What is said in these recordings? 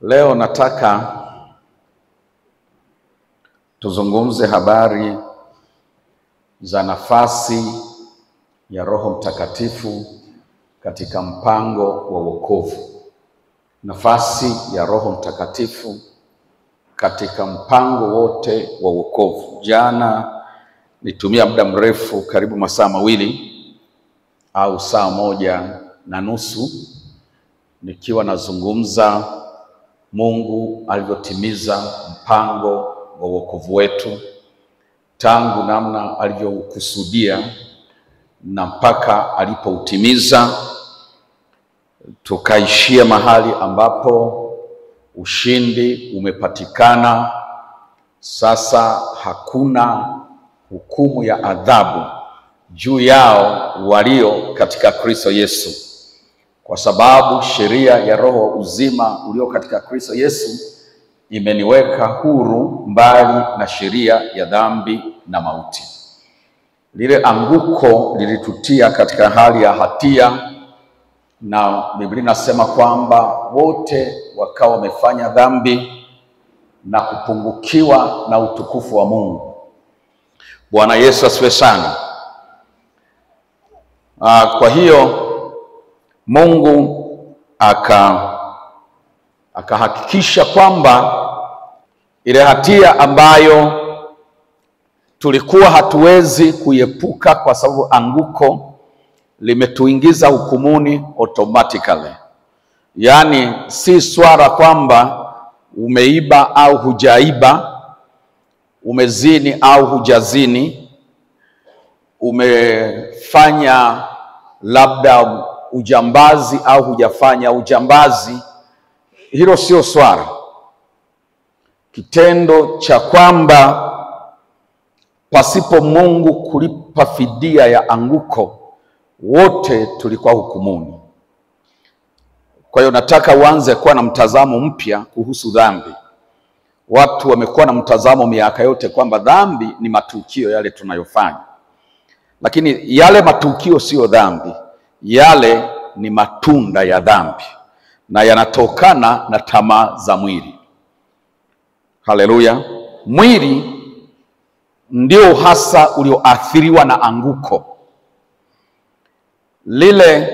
Leo nataka tuzungumze habari za nafasi ya Roho Mtakatifu katika mpango wa wokovu. Nafasi ya Roho Mtakatifu katika mpango wote wa wokovu. Jana nitumia muda mrefu, karibu masaa mawili au saa moja na nusu, nikiwa nazungumza Mungu alivyotimiza mpango wa wokovu wetu, tangu namna alivyokusudia na mpaka alipoutimiza. Tukaishia mahali ambapo ushindi umepatikana. Sasa hakuna hukumu ya adhabu juu yao walio katika Kristo Yesu, kwa sababu sheria ya roho uzima ulio katika Kristo Yesu imeniweka huru mbali na sheria ya dhambi na mauti. Lile anguko lilitutia katika hali ya hatia, na Biblia inasema kwamba wote wakawa wamefanya dhambi na kupungukiwa na utukufu wa Mungu. Bwana Yesu asifiwe sana. Kwa hiyo Mungu akahakikisha kwamba ile hatia ambayo tulikuwa hatuwezi kuiepuka kwa sababu anguko limetuingiza hukumuni automatically. Yaani si swala kwamba umeiba au hujaiba, umezini au hujazini, umefanya labda ujambazi au hujafanya ujambazi. Hilo sio swala. Kitendo cha kwamba pasipo Mungu kulipa fidia ya anguko, wote tulikuwa hukumuni. Kwa hiyo nataka uanze kuwa na mtazamo mpya kuhusu dhambi. Watu wamekuwa na mtazamo miaka yote kwamba dhambi ni matukio yale tunayofanya, lakini yale matukio sio dhambi. Yale ni matunda ya dhambi na yanatokana na tamaa za mwili. Haleluya. Mwili ndio hasa ulioathiriwa na anguko. Lile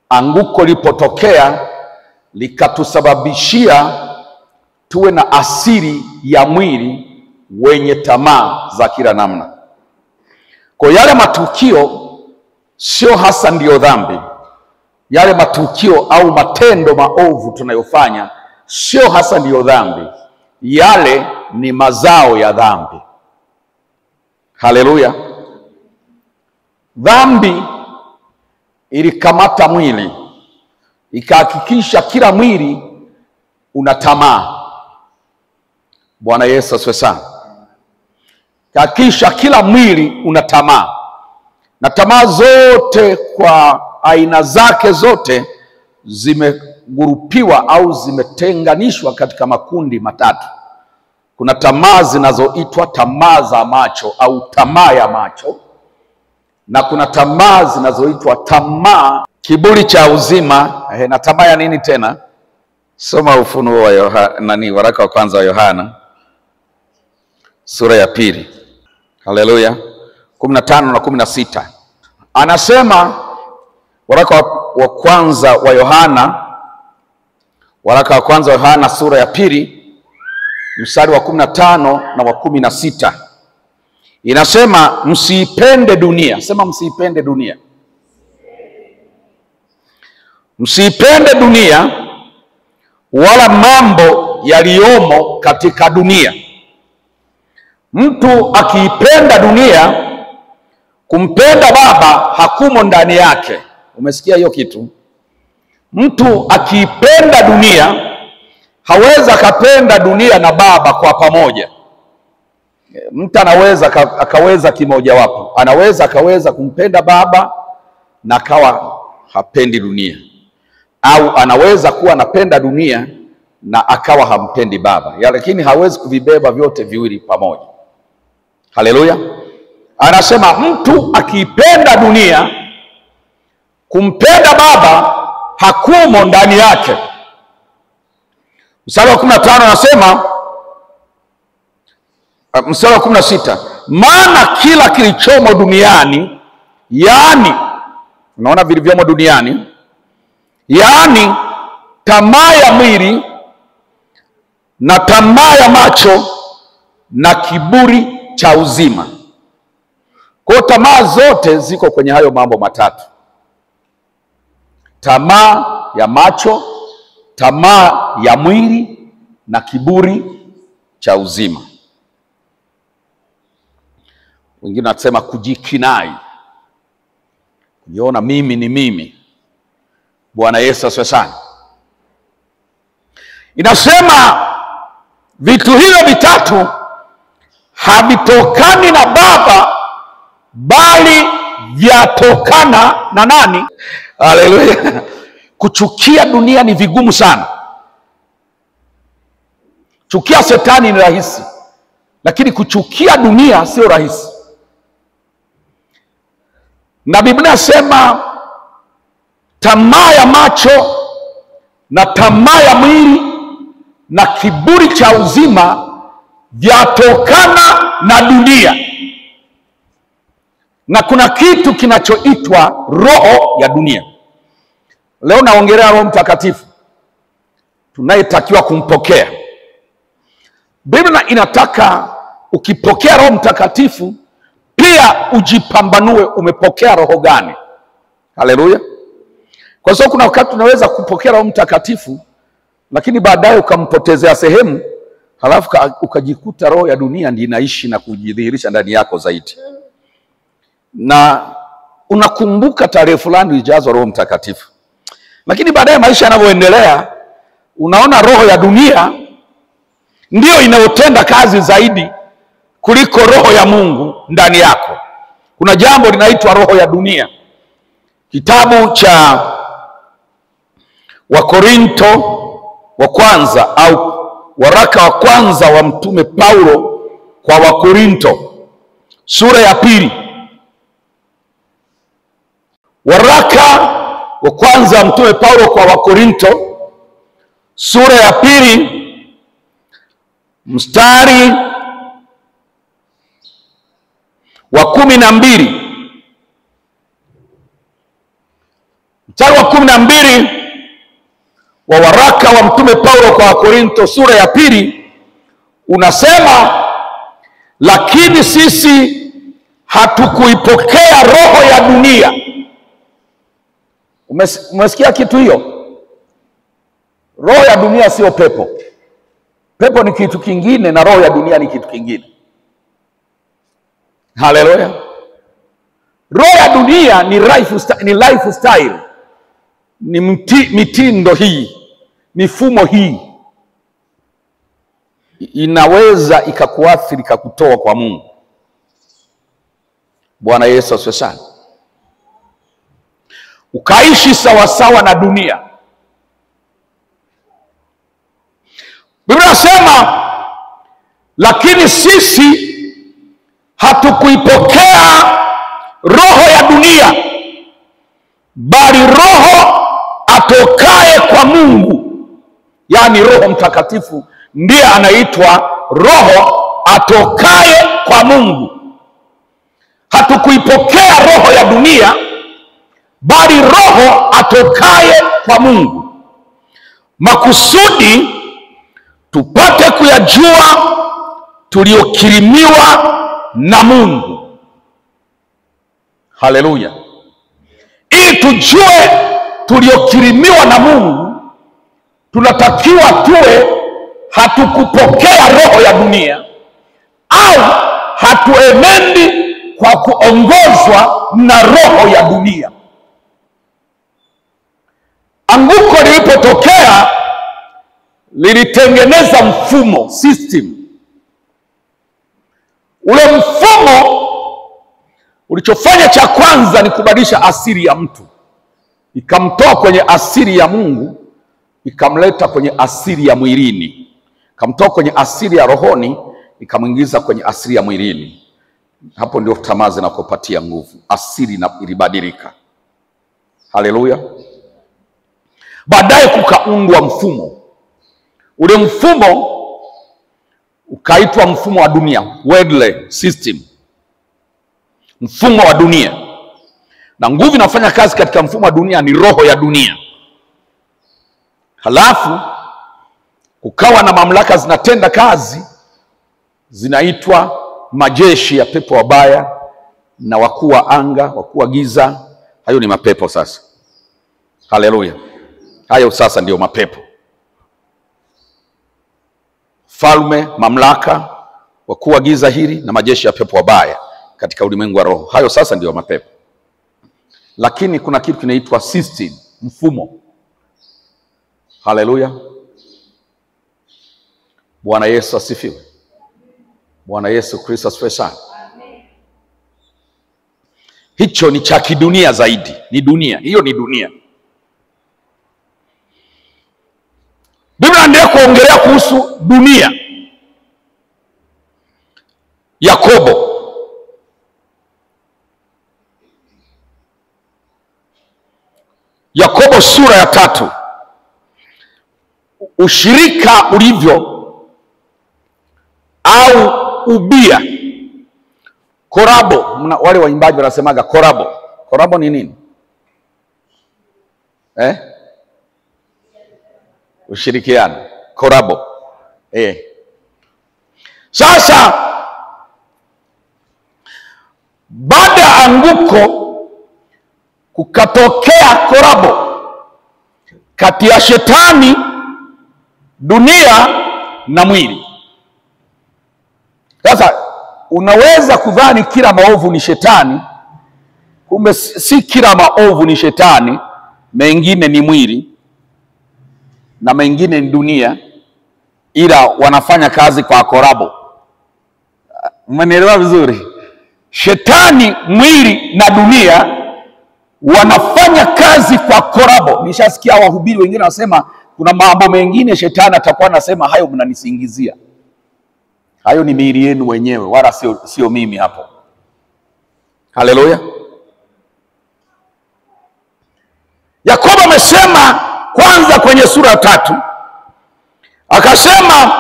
anguko lipotokea likatusababishia tuwe na asili ya mwili wenye tamaa za kila namna. Kwa yale matukio sio hasa ndiyo dhambi. Yale matukio au matendo maovu tunayofanya sio hasa ndiyo dhambi. Yale ni mazao ya dhambi. Haleluya. Dhambi ilikamata mwili, ikahakikisha kila mwili una tamaa. Bwana Yesu asifiwe sana. Ikahakikisha kila mwili una tamaa, na tamaa zote kwa aina zake zote zimegurupiwa au zimetenganishwa katika makundi matatu. Kuna tamaa zinazoitwa tamaa za macho au tamaa ya macho, na kuna tamaa zinazoitwa tamaa kiburi cha uzima. Na tamaa ya nini tena? Soma Ufunuo wa waraka wa kwanza wa Yohana sura ya 2. Haleluya. 15 na 16. Anasema waraka wa kwanza wa Yohana, waraka wa kwanza wa Yohana sura ya 2 mstari wa 15 na wa 16. Inasema msiipende dunia. Sema msiipende dunia. Msiipende dunia wala mambo yaliyomo katika dunia. Mtu akiipenda dunia, kumpenda Baba hakumo ndani yake. Umesikia hiyo kitu? Mtu akiipenda dunia, hawezi akapenda dunia na Baba kwa pamoja. Mtu anaweza akaweza kimoja wapo. Anaweza akaweza kumpenda Baba na akawa hapendi dunia, au anaweza kuwa anapenda dunia na akawa hampendi Baba. Lakini hawezi kuvibeba vyote viwili pamoja. Haleluya. Anasema mtu akiipenda dunia, kumpenda Baba hakumo ndani yake. Mstari wa 15 anasema, mstari wa 16, maana kila kilichomo duniani, yaani, unaona vilivyomo duniani, yaani tamaa ya mwili na tamaa ya macho na kiburi cha uzima. Kwa hiyo tamaa zote ziko kwenye hayo mambo matatu: tamaa ya macho, tamaa ya mwili na kiburi cha uzima. Wengine wanasema kujikinai, kujiona mimi ni mimi. Bwana Yesu asifiwe sana. Inasema vitu hivyo vitatu havitokani na Baba, bali vyatokana na nani? Haleluya. Kuchukia dunia ni vigumu sana. Chukia shetani ni rahisi, lakini kuchukia dunia sio rahisi. Na Biblia inasema tamaa ya macho na tamaa ya mwili na kiburi cha uzima vyatokana na dunia. Na kuna kitu kinachoitwa roho ya dunia. Leo naongelea Roho Mtakatifu tunayetakiwa kumpokea. Biblia inataka ukipokea Roho Mtakatifu pia ujipambanue umepokea roho gani. Haleluya. Kwa sababu kuna wakati unaweza kupokea Roho Mtakatifu lakini baadaye ukampotezea sehemu, halafu ukajikuta roho ya dunia ndiyo inaishi na kujidhihirisha ndani yako zaidi. Na unakumbuka tarehe fulani ulijazwa Roho Mtakatifu, lakini baadaye maisha yanavyoendelea unaona roho ya dunia ndiyo inayotenda kazi zaidi kuliko roho ya Mungu ndani yako. Kuna jambo linaitwa roho ya dunia. Kitabu cha Wakorinto wa kwanza au waraka wa kwanza wa Mtume Paulo kwa Wakorinto sura ya 2. Waraka wa kwanza wa Mtume Paulo kwa Wakorinto sura ya 2 mstari wa 12. Mstari wa 12 wa waraka wa Mtume Paulo kwa Wakorinto sura ya 2 unasema, lakini sisi hatukuipokea roho ya dunia. Umesikia kitu hiyo? Roho ya dunia sio pepo. Pepo ni kitu kingine na roho ya dunia ni kitu kingine. Haleluya. Roho ya dunia ni lifestyle, ni mitindo hii, mifumo hii. Inaweza ikakuathiri, ikakutoa kwa Mungu. Bwana Yesu asifiwe sana. Ukaishi sawasawa na dunia. Biblia inasema, lakini sisi hatukuipokea roho ya dunia, bali roho atokaye kwa Mungu, yaani Roho Mtakatifu ndiye anaitwa roho atokaye kwa Mungu. Hatukuipokea roho ya dunia, bali roho atokaye kwa Mungu, makusudi tupate kuyajua tuliokirimiwa na Mungu. Haleluya. Ili tujue tuliokirimiwa na Mungu, tunatakiwa tuwe hatukupokea roho ya dunia au hatuenendi kwa kuongozwa na roho ya dunia. Anguko lilipotokea lilitengeneza mfumo, system. Ule mfumo ulichofanya cha kwanza ni kubadilisha asili ya mtu. Ikamtoa kwenye asili ya Mungu, ikamleta kwenye asili ya mwilini. Ikamtoa kwenye asili ya rohoni, ikamwingiza kwenye asili ya mwilini. Hapo ndio tamaa zinakopatia nguvu. Asili ilibadilika. Haleluya. Baadaye kukaundwa mfumo. Ule mfumo ukaitwa mfumo wa dunia, worldly system, mfumo wa dunia. Na nguvu inafanya kazi katika mfumo wa dunia ni roho ya dunia. Halafu kukawa na mamlaka zinatenda kazi, zinaitwa majeshi ya pepo wabaya na wakuu wa anga, wakuu wa giza. Hayo ni mapepo sasa. Haleluya. Hayo sasa ndio mapepo. Falme, mamlaka, wakuu wa giza hili na majeshi ya pepo wabaya katika ulimwengu wa roho. Hayo sasa ndio mapepo. Lakini kuna kitu kinaitwa system, mfumo. Haleluya. Bwana Yesu asifiwe. Bwana Yesu Kristo asifiwe sana. Hicho ni cha kidunia zaidi. Ni dunia. Hiyo ni dunia. Biblia inaendelea kuongelea kuhusu dunia. Yakobo sura ya 3. Ushirika ulivyo au ubia. Korabo, wale waimbaji wanasemaga korabo. Korabo ni nini? Ushirikiano. Korabo. Sasa baada ya anguko kukatokea korabo kati ya shetani, dunia na mwili. Sasa unaweza kudhani kila maovu ni shetani, kumbe si kila maovu ni shetani. Mengine ni mwili na mengine ni dunia, ila wanafanya kazi kwa korabo. Umenielewa vizuri? Shetani, mwili na dunia wanafanya kazi kwa korabo. Nishasikia wahubiri wengine wanasema kuna mambo mengine shetani atakuwa anasema hayo mnanisingizia. Hayo ni miili yenu wenyewe, wala sio mimi hapo. Haleluya. Yakobo amesema kwanza kwenye sura 3, akasema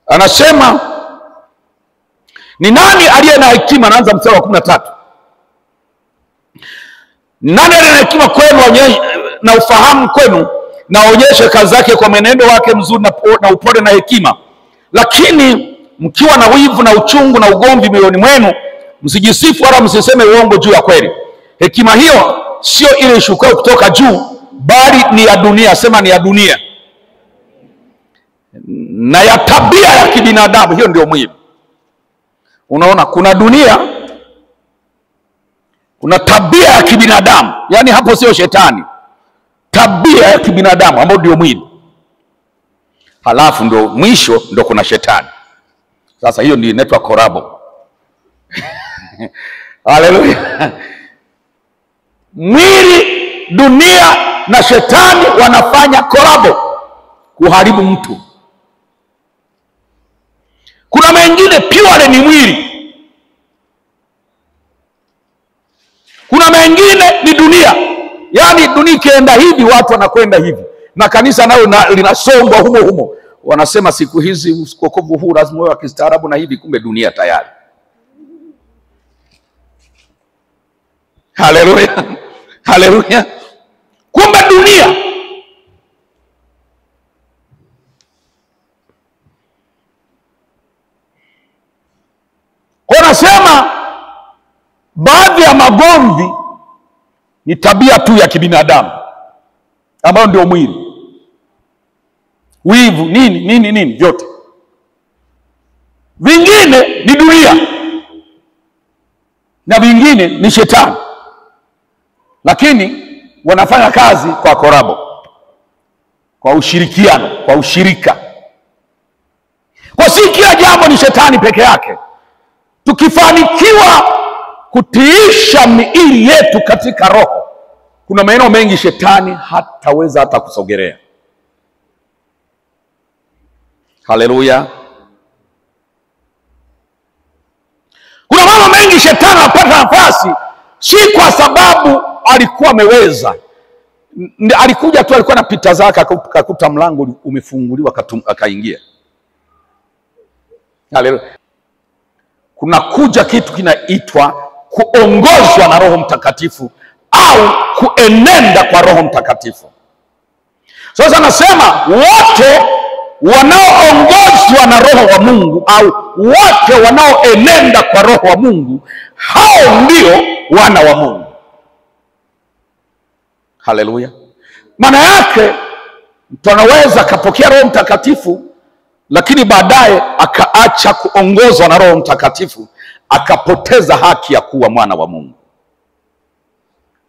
anasema ni nani aliye na hekima? Anaanza mstari wa 13. Nani aliye na hekima kwenu na ufahamu kwenu, na aonyeshe kazi zake kwa mwenendo wake mzuri na upole na hekima. Lakini mkiwa na wivu na uchungu na ugomvi mioyoni mwenu, msijisifu wala msiseme uongo juu ya kweli. Hekima hiyo sio ile ishukayo kutoka juu, bali ni ya dunia. Sema ni ya dunia, na ya tabia ya kibinadamu. Hiyo ndio mwili. Unaona, kuna dunia, kuna tabia ya kibinadamu. Yaani hapo sio shetani, tabia ya kibinadamu ambayo ndio mwili. Halafu ndio mwisho ndio kuna shetani. Sasa hiyo ndio inaitwa korabo. Haleluya. Mwili, dunia na shetani wanafanya korabo kuharibu mtu. Kuna mengine pure ni mwili, kuna mengine ni dunia. Yaani dunia ikienda hivi watu wanakwenda hivi, na kanisa nayo linasongwa humo humo. Wanasema siku hizi wokovu huu lazima uwe wa kistaarabu na hivi, kumbe dunia tayari. Haleluya. Haleluya. Kumbe dunia. Kwa nasema baadhi ya magomvi ni tabia tu ya kibinadamu ambayo ndio mwili. Wivu, nini vyote. Vingine ni dunia na vingine ni shetani. Lakini wanafanya kazi kwa korabo, kwa ushirikiano, kwa ushirika. Kwa si kila jambo ni shetani peke yake. Tukifanikiwa kutiisha miili yetu katika roho, kuna maeneo mengi shetani hataweza hata kusogelea. Haleluya. Kuna mambo mengi shetani anapata nafasi, si kwa sababu alikuwa ameweza, Alikuja tu, alikuwa anapita zake akakuta mlango umefunguliwa akaingia. Haleluya. Kuna kuja kitu kinaitwa kuongozwa na Roho Mtakatifu au kuenenda kwa Roho Mtakatifu. Sasa nasema wote wanaoongozwa na Roho wa Mungu au wote wanaoenenda kwa Roho wa Mungu, hao ndio wana wa Mungu. Haleluya. Maana yake mtu anaweza akapokea Roho Mtakatifu lakini baadaye akaacha kuongozwa na Roho Mtakatifu, akapoteza haki ya kuwa mwana wa Mungu.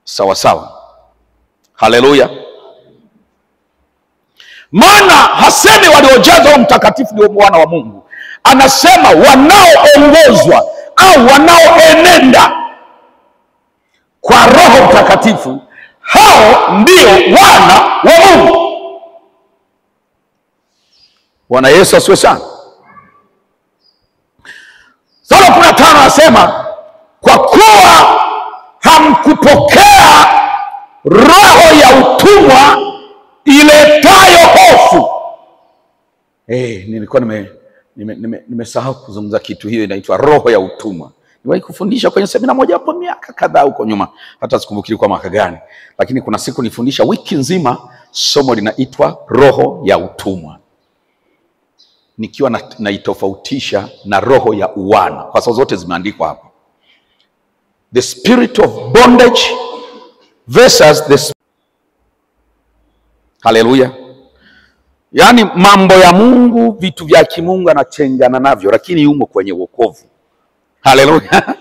Sawa sawa. Haleluya. Maana hasemi waliojazwa Roho Mtakatifu ndio wana wa Mungu, anasema wanaoongozwa au wanaoenenda kwa Roho Mtakatifu, hao ndio wana wa Mungu. Bwana Yesu asifiwe sana. Sura 15 anasema kwa kuwa hamkupokea roho ya utumwa iletayo hofu. Nilikuwa nimesahau kuzungumza kitu hiyo, inaitwa roho ya utumwa. Niwahi kufundisha kwenye semina moja hapo miaka kadhaa huko nyuma, hata sikumbuki kwa mwaka gani, lakini kuna siku nifundisha wiki nzima somo linaitwa roho ya utumwa, nikiwa naitofautisha na roho ya uwana, kwa sababu zote zimeandikwa hapo. The spirit of bondage versus the Haleluya. Yaani mambo ya Mungu, vitu vya kimungu anachengana navyo, lakini yumo kwenye wokovu. Haleluya.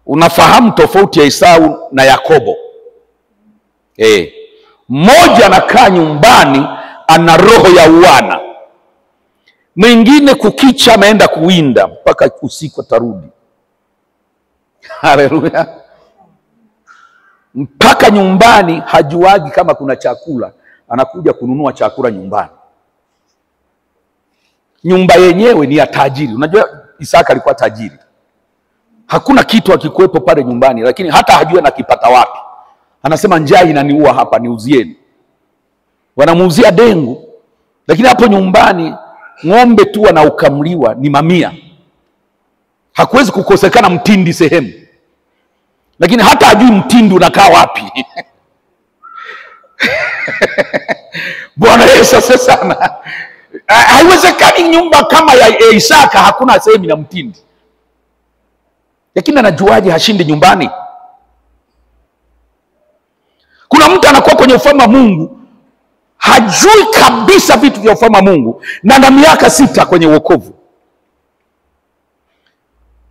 Unafahamu tofauti ya Esau na Yakobo? Mmoja anakaa nyumbani ana roho ya uwana, mwingine kukicha ameenda kuwinda mpaka usiku atarudi. Haleluya. Mpaka nyumbani hajuagi kama kuna chakula, anakuja kununua chakula nyumbani. Nyumba yenyewe ni ya tajiri. Unajua Isaka alikuwa tajiri, hakuna kitu akikuwepo pale nyumbani, lakini hata hajui anakipata wapi. Anasema njaa inaniua hapa, niuzieni. Wanamuuzia dengu, lakini hapo nyumbani ng'ombe tu anaukamliwa ni mamia. Hakuwezi kukosekana mtindi sehemu, lakini hata hajui mtindi unakaa wapi. Bwana Yesu sana. Haiwezekani nyumba kama ya Isaka hakuna sehemu ya mtindi. Lakini anajuaje hashindi nyumbani? Kuna mtu anakuwa kwenye ufalme wa Mungu hajui kabisa vitu vya ufalme wa Mungu, na ana miaka 6 kwenye wokovu.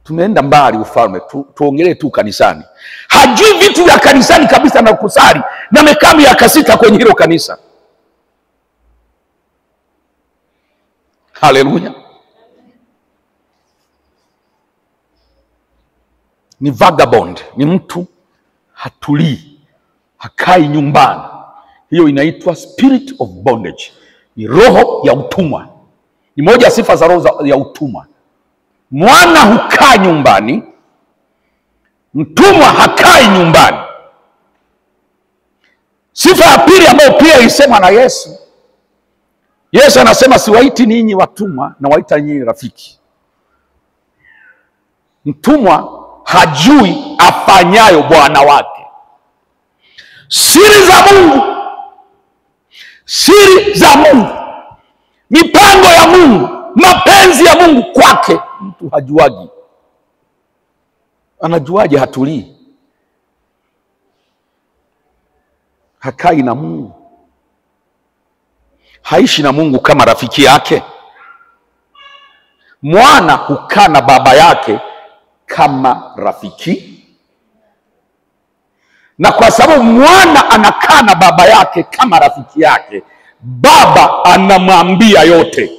Tumeenda mbali ufalme, tuongelee tu kanisani. Hajui vitu vya kanisani kabisa, na kusali na amekaa miaka 6 kwenye hilo kanisa. Haleluya. Ni vagabond, ni mtu hatulii, hakai nyumbani. Hiyo inaitwa spirit of bondage, ni roho ya utumwa. Ni moja ya sifa za roho ya utumwa. Mwana hukaa nyumbani, mtumwa hakai nyumbani. Sifa ya pili ambayo pia ilisema na Yesu. Yesu anasema siwaiti ninyi watumwa, na waita ninyi rafiki. Mtumwa hajui afanyayo bwana wake. Siri za Mungu, siri za Mungu, mipango ya Mungu, mapenzi ya Mungu kwake mtu hajuagi. Anajuaje? Hatulii, hakai na Mungu, haishi na Mungu kama rafiki yake. Mwana hukaa na baba yake kama rafiki, na kwa sababu mwana anakaa na baba yake kama rafiki yake, baba anamwambia yote.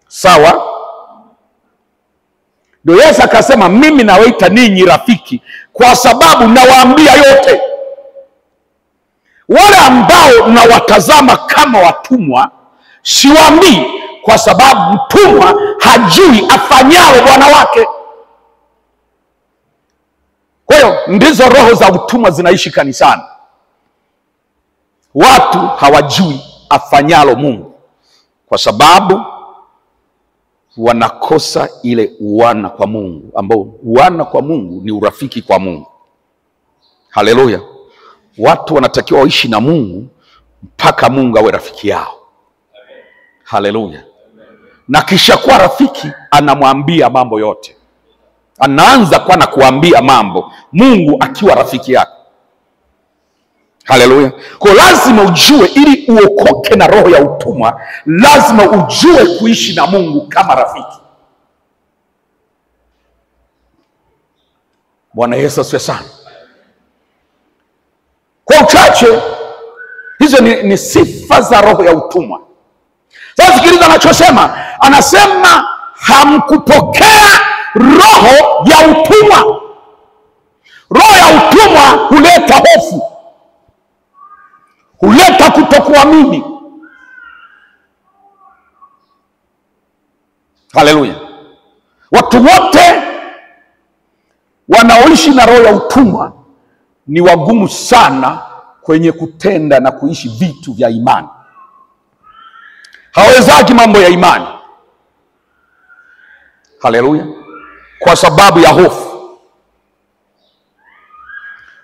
Sawa? Ndio Yesu akasema mimi nawaita ninyi rafiki kwa sababu nawaambia yote. Wale ambao nawatazama kama watumwa siwaambii, kwa sababu mtumwa hajui afanyao bwana wake. Kwa hiyo ndizo roho za utumwa zinaishi kanisani. Watu hawajui afanyalo Mungu kwa sababu wanakosa ile uwana kwa Mungu, ambao uwana kwa Mungu ni urafiki kwa Mungu. Haleluya. Watu wanatakiwa waishi na Mungu mpaka Mungu awe rafiki yao. Haleluya. Na kisha kuwa rafiki anamwambia mambo yote. Anaanza kwa na kuambia mambo, Mungu akiwa rafiki yako. Haleluya. Kwa lazima ujue, ili uokoke na roho ya utumwa, lazima ujue kuishi na Mungu kama rafiki. Bwana Yesu asifiwe sana. Kwa uchache, hizo ni sifa za roho ya utumwa. Sasa sikiliza anachosema. Anasema hamkupokea roho ya utumwa. Roho ya utumwa huleta hofu, huleta kutokuamini. Haleluya. Watu wote wanaoishi na roho ya utumwa ni wagumu sana kwenye kutenda na kuishi vitu vya imani. Hawezaki mambo ya imani. Haleluya. Kwa sababu ya hofu.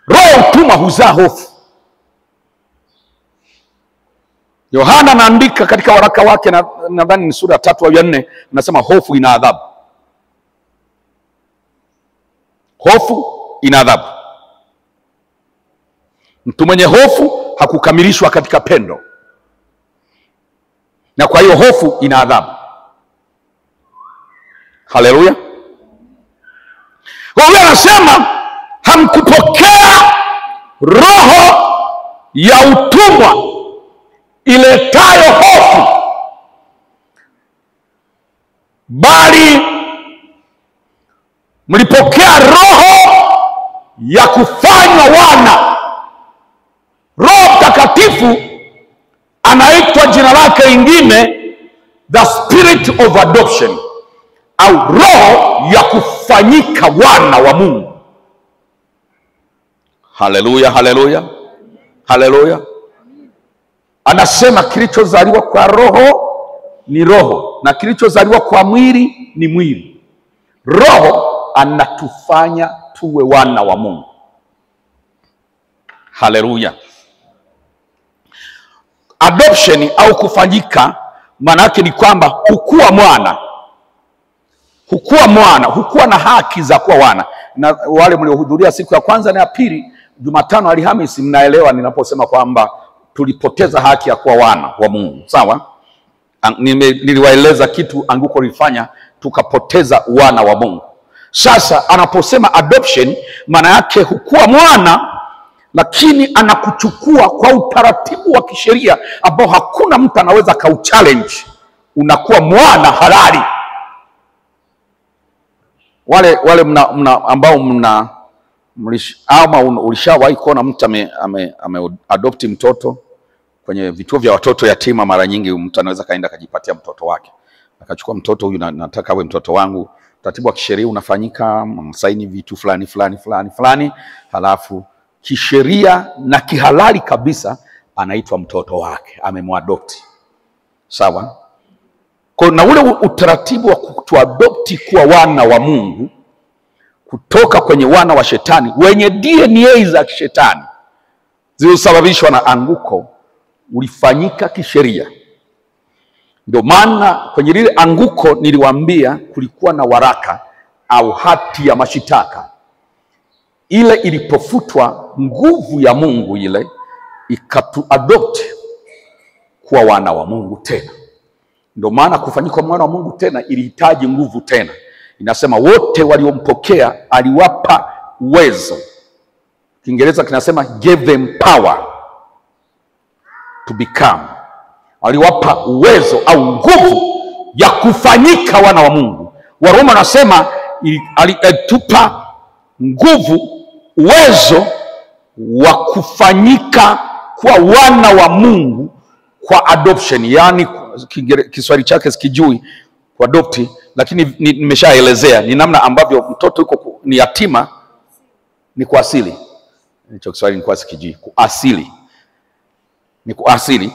Roho ya utumwa huzaa hofu. Yohana anaandika katika waraka wake, nadhani ni sura 3 au 4, anasema hofu ina adhabu. Hofu ina adhabu. Mtu mwenye hofu hakukamilishwa katika pendo, na kwa hiyo hofu ina adhabu. Haleluya. Wao anasema hamkupokea roho ya utumwa iletayo hofu, bali mlipokea roho ya kufanywa wana. Roho Mtakatifu anaitwa jina lake lingine the spirit of adoption, au roho ya kufanyika wana wa Mungu. Haleluya, haleluya, haleluya. Anasema kilichozaliwa kwa roho ni roho, na kilichozaliwa kwa mwili ni mwili. Roho anatufanya tuwe wana wa Mungu. Haleluya. Adoption au kufanyika, maana yake ni kwamba hukua mwana. Hukua na haki za kuwa wana. Na wale mliohudhuria siku ya kwanza na ya pili, Jumatano, Alhamisi, mnaelewa ninaposema kwamba tulipoteza haki ya kuwa wana wa Mungu. Sawa? Niliwaeleza kitu anguko lilifanya tukapoteza wana wa Mungu. Sasa anaposema adoption, maana yake hukua mwana, lakini anakuchukua kwa utaratibu wa kisheria ambao hakuna mtu anaweza kauchallenge. Unakuwa mwana halali. Wale ambao ama ulishawahi kuona mtu adopt mtoto kwenye vituo vya watoto yatima? Mara nyingi mtu anaweza kaenda kajipatia mtoto wake, akachukua mtoto huyu, nataka awe mtoto wangu. Utaratibu wa kisheria unafanyika, msaini vitu fulani, halafu kisheria na kihalali kabisa anaitwa mtoto wake, amemwadopti. Sawa? Kwa na ule utaratibu wa kutuadopti kuwa wana wa Mungu kutoka kwenye wana wa shetani wenye DNA za shetani zilizosababishwa na anguko ulifanyika kisheria. Ndio maana kwenye lile anguko niliwaambia kulikuwa na waraka au hati ya mashitaka. Ile ilipofutwa, nguvu ya Mungu ile ikatuadopt kuwa wana wa Mungu tena. Ndio maana kufanyika mwana wa Mungu tena ilihitaji nguvu tena. Inasema wote waliompokea aliwapa uwezo. Kiingereza kinasema gave them power to become. Aliwapa uwezo au nguvu ya kufanyika wana wa Mungu. Waroma anasema alitupa nguvu, uwezo wa kufanyika kwa wana wa Mungu kwa adoption. Yani Kiswahili chake sikijui kwa adopti, lakini nimeshaelezea ni namna ambavyo mtoto yuko ni yatima, Ni kuasili. Hicho Kiswahili ni kwa sikiji. Kuasili. Ni kuasili.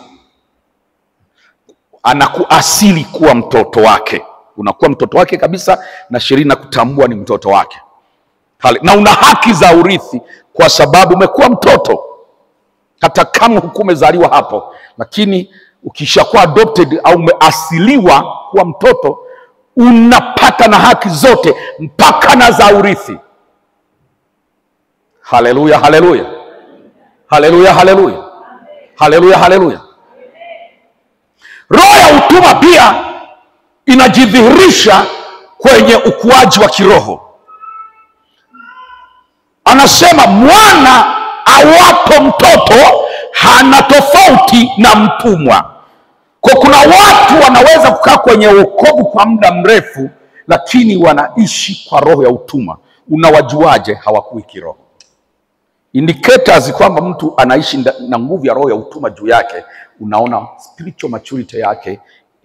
Anakuasili kuwa mtoto wake. Unakuwa mtoto wake kabisa, na sheria inakutambua ni mtoto wake. Na una haki za urithi kwa sababu umekuwa mtoto. Hata kama hukumezaliwa hapo, lakini ukishakuwa adopted au umeasiliwa kuwa mtoto, unapata na haki zote mpaka na za urithi. Haleluya, haleluya. Haleluya, haleluya. Haleluya, haleluya. Roho ya utumwa pia inajidhihirisha kwenye ukuaji wa kiroho. Anasema mwana awapo mtoto hana tofauti na mtumwa. Kwa kuna watu wanaweza kukaa kwenye wokovu kwa muda mrefu, lakini wanaishi kwa roho ya utumwa. Unawajuaje hawakui kiroho? Indicators kwamba mtu anaishi na nguvu ya roho ya utumwa juu yake, unaona spiritual maturity yake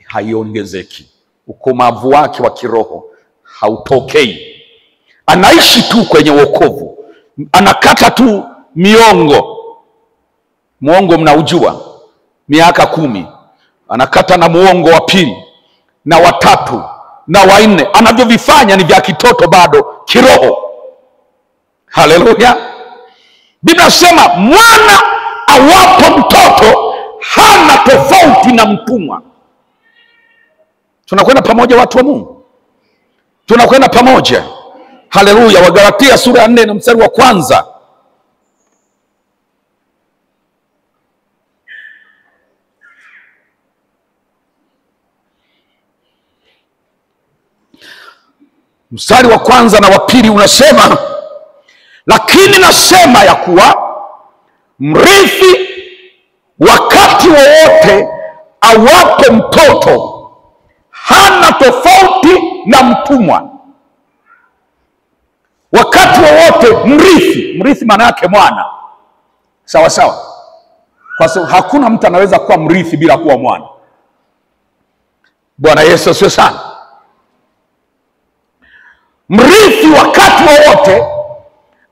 haiongezeki. Ukomavu wake wa kiroho hautokei. Anaishi tu kwenye wokovu. Anakata tu miongo. Muongo mnaujua. Miaka 10. Anakata na muongo wa pili na watatu na wa 4. Anavyovifanya ni vya kitoto bado kiroho. Haleluya. Biblia inasema mwana awapo mtoto hana tofauti na mtumwa. Tunakwenda pamoja watu wa Mungu. Tunakwenda pamoja. Haleluya. Wagalatia sura ya 4 na mstari wa 1. Mstari wa 1 na wa 2 unasema, lakini nasema ya kuwa mrithi wakati wowote awapo mtoto hana tofauti na mtumwa. Wakati wowote mrithi. Mrithi maana yake mwana. Sawa sawa. Kwa sababu hakuna mtu anaweza kuwa mrithi bila kuwa mwana. Bwana Yesu asifiwe sana. Mrithi wakati wowote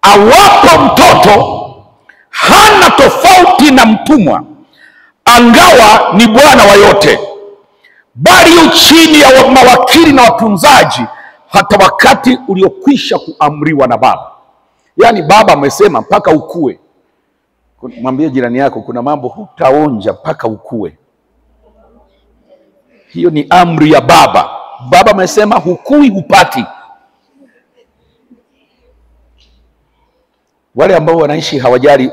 awapo mtoto hana tofauti na mtumwa, angawa ni bwana wa yote, bali yu chini ya mawakili na watunzaji hata wakati uliokwisha kuamriwa na Baba. Yaani Baba amesema mpaka ukue. Mwambie jirani yako, kuna mambo hutaonja mpaka ukue. Hiyo ni amri ya Baba. Baba amesema hukui hupati. Wale ambao wanaishi hawajali.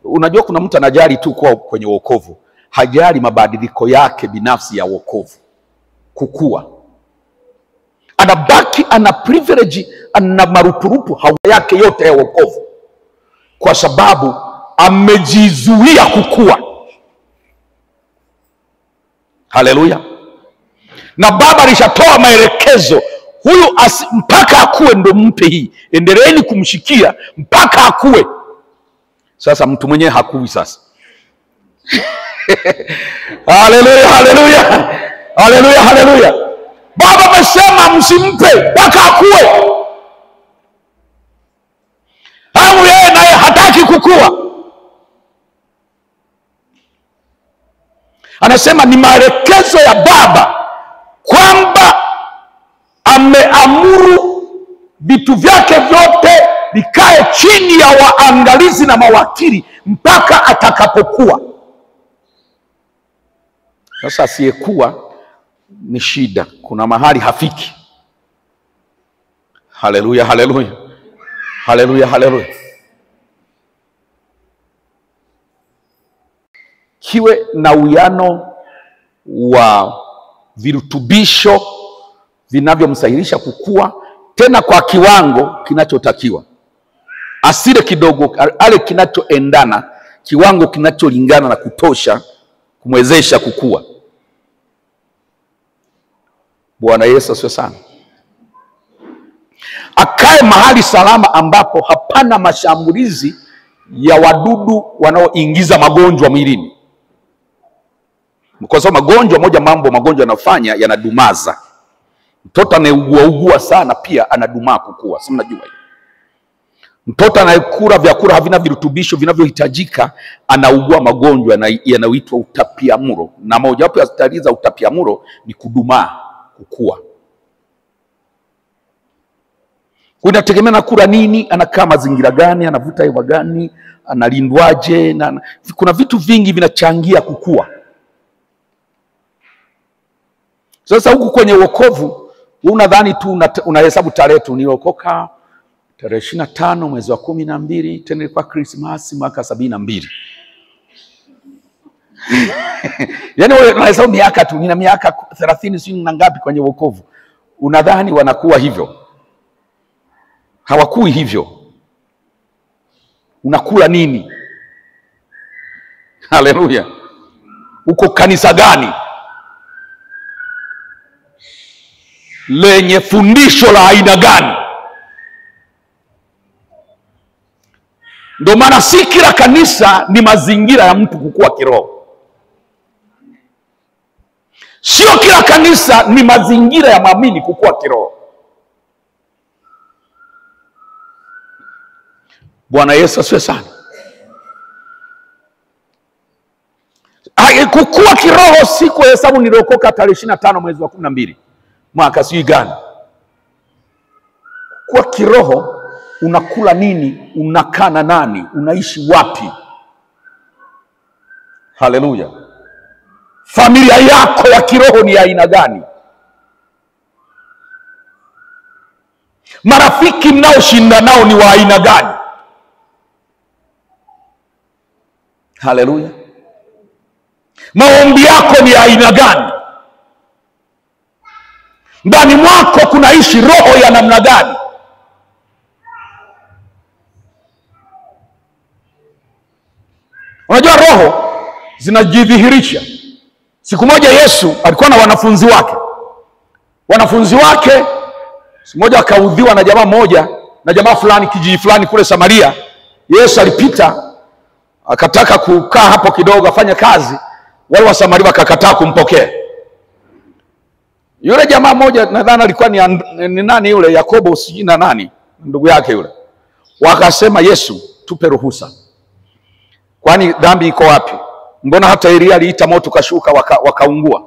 Unajua kuna mtu anajali tu kwa kwenye wokovu, hajali mabadiliko yake binafsi ya wokovu, kukua. Anabaki ana privilege, ana marupurupu hawa yake yote ya wokovu, kwa sababu amejizuia kukua. Haleluya. Na Baba alishatoa maelekezo, huyu mpaka akue ndo mpe hii, endeleeni kumshikia mpaka akue. Sasa mtu mwenyewe hakui sasa. Haleluya, haleluya. Haleluya, haleluya. Baba amesema msimpe mpaka akue. Au yeye naye hataki kukua. Anasema ni maelekezo ya Baba kwamba ameamuru vitu vyake vyote vikae chini ya waangalizi na mawakili mpaka atakapokuwa. Sasa asiyekuwa ni shida, kuna mahali hafiki. Haleluya, haleluya. Haleluya, haleluya. Kiwe na uwiano wa virutubisho vinavyomsahilisha kukua, tena kwa kiwango kinachotakiwa. Asile kidogo, ale kinachoendana, kiwango kinacholingana na kutosha kumwezesha kukua. Bwana Yesu asifiwe sana. Akae mahali salama ambapo hapana mashambulizi ya wadudu wanaoingiza magonjwa mwilini. Kwa sababu magonjwa yanafanya yanadumaza. Mtoto anayeugua sana pia anadumaa kukua. Si mnajua hiyo? Mtoto anayekula vyakula havina virutubisho vinavyohitajika anaugua magonjwa yanayoitwa utapiamlo, na mojawapo ya dalili za utapiamlo ni kudumaa, kukua. Unategemea na kula nini, anakaa mazingira gani, anavuta hewa gani, analindwaje, na kuna vitu vingi vinachangia kukua. Sasa huku kwenye wokovu, unadhani tu unahesabu tarehe tu, niliokoka tarehe 25 mwezi wa 12, tena ilikuwa Christmas mwaka 72. Yaani wewe unahesabu miaka tu, nina miaka 30 sio na ngapi kwenye wokovu. Unadhani wanakuwa hivyo? Hawakui hivyo. Unakula nini? Haleluya. Uko kanisa gani lenye fundisho la aina gani? Ndio maana si kila kanisa ni mazingira ya mtu kukua kiroho. Sio kila kanisa ni mazingira ya muumini kukua kiroho. Bwana Yesu asifiwe sana. Kukua kiroho si kwa hesabu niliokoka tarehe 25 mwezi wa 12 mwaka sijui gani. Kukua kiroho, unakula nini, unakaa na nani, unaishi wapi? Haleluya. Familia yako ya kiroho ni aina gani? Marafiki mnaoshinda nao ni wa aina gani? Haleluya. Maombi yako ni aina gani? Ndani mwako kunaishi roho ya namna gani? Unajua roho zinajidhihirisha. Siku moja Yesu alikuwa na wanafunzi wake. Wanafunzi wake siku moja akaudhiwa na jamaa moja, na jamaa fulani kijiji fulani kule Samaria. Yesu alipita akataka kukaa hapo kidogo afanye kazi, wale wa Samaria wakakataa kumpokea. Yule jamaa moja nadhani alikuwa ni nani yule, Yakobo sijui na nani, ndugu yake yule. Wakasema, Yesu tupe ruhusa. Kwani dhambi iko wapi? Mbona hata Elia aliita moto kashuka wakaungua?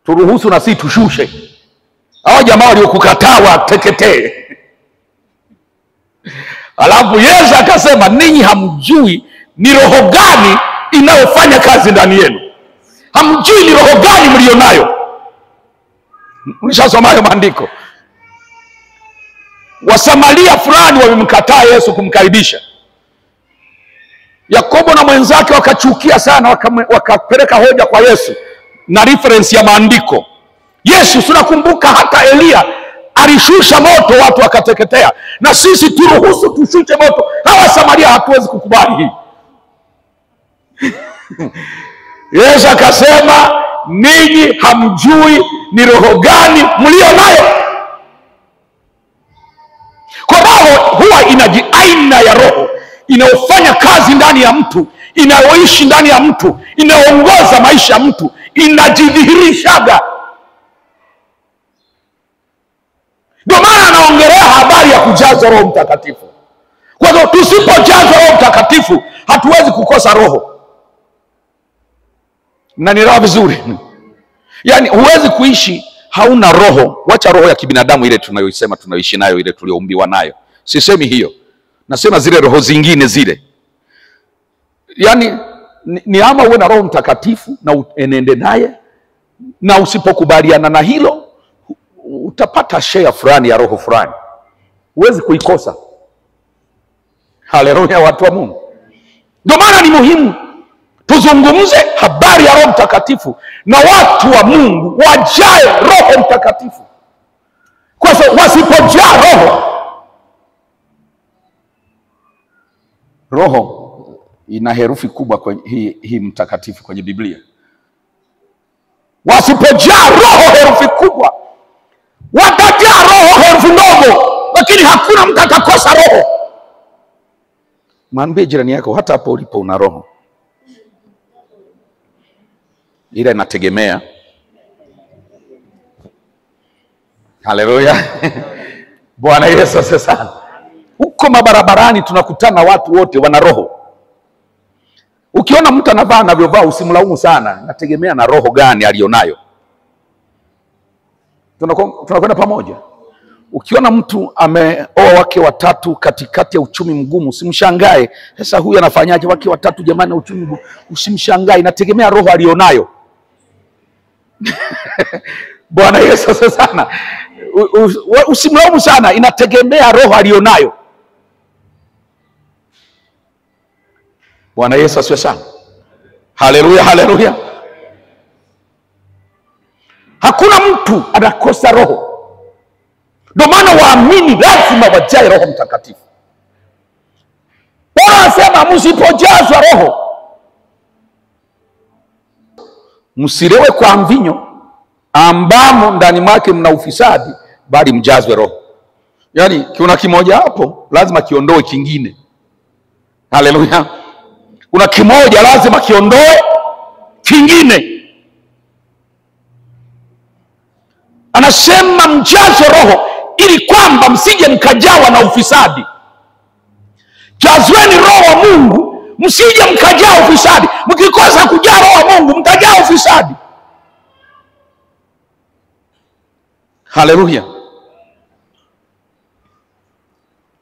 Turuhusu na sisi tushushe. Hao jamaa waliokukataa wateketee. Alafu Yesu akasema, ninyi hamjui ni roho gani inayofanya kazi ndani yenu. Hamjui ni roho gani mlionayo. Mlishasoma hayo maandiko. Wasamaria fulani wamemkataa Yesu kumkaribisha. Yakobo na mwenzake wakachukia sana, wakapeleka hoja kwa Yesu na reference ya maandiko. Yesu, tunakumbuka hata Elia alishusha moto watu wakateketea, na sisi turuhusu tushushe moto? Hawa Samaria hatuwezi kukubali hii. Yesu akasema, ninyi hamjui ni roho gani mlio nayo. Kwa roho huwa aina ya roho inayofanya kazi ndani ya mtu, inayoishi ndani ya mtu, inayoongoza maisha ya mtu, inajidhihirishaga. Ndio maana anaongelea habari ya kujazwa Roho Mtakatifu. Kwa hiyo tusipojazwa Roho Mtakatifu hatuwezi kukosa roho. Na nielewa vizuri. Yaani huwezi kuishi hauna roho. Wacha roho ya kibinadamu ile tunayoisema tunayoishi nayo, ile tulioumbiwa nayo. Sisemi hiyo. Nasema zile roho zingine zile. Yaani ni ama uwe na Roho Mtakatifu na uenende naye, na usipokubaliana na hilo utapata share fulani ya roho fulani. Huwezi kuikosa. Haleluya, watu wa Mungu. Ndio maana ni muhimu tuzungumze habari ya Roho Mtakatifu na watu wa Mungu wajae Roho Mtakatifu. Kwa sababu wasipojaa roho ina herufi kubwa kwenye hii mtakatifu kwenye Biblia. Wasipojaa roho herufi kubwa, watajaa roho herufi ndogo, lakini hakuna mtu atakosa roho. Mwambie jirani yako, hata hapo ulipo una roho. Ila inategemea. Haleluya. Bwana Yesu asifiwe sana. Huko mabarabarani tunakutana watu wote wana roho. Ukiona mtu anavaa anavyovaa usimlaumu sana, nategemea na roho gani alionayo. Tunakwenda pamoja. Ukiona mtu ameoa wake watatu katikati ya uchumi mgumu, usimshangae. Sasa huyu anafanyaje wake watatu jamani na uchumi mgumu? Usimshangae, inategemea roho alionayo. Bwana Yesu sana. Usimlaumu sana, inategemea roho alionayo. Bwana Yesu asifiwe sana. Haleluya, haleluya. Hakuna mtu anakosa roho. Ndio maana waamini lazima wajae Roho Mtakatifu. Bwana anasema msipojazwa roho, msilewe kwa mvinyo ambamo ndani mwake mna ufisadi, bali mjazwe roho. Yaani kuna kimoja hapo lazima kiondoe kingine. Haleluya. Kuna kimoja lazima kiondoe kingine. Anasema mjazwe roho ili kwamba msije mkajawa na ufisadi. Jazweni roho wa Mungu, msije mkajaa ufisadi. Mkikosa kujaa roho wa Mungu mtajaa ufisadi. Haleluya.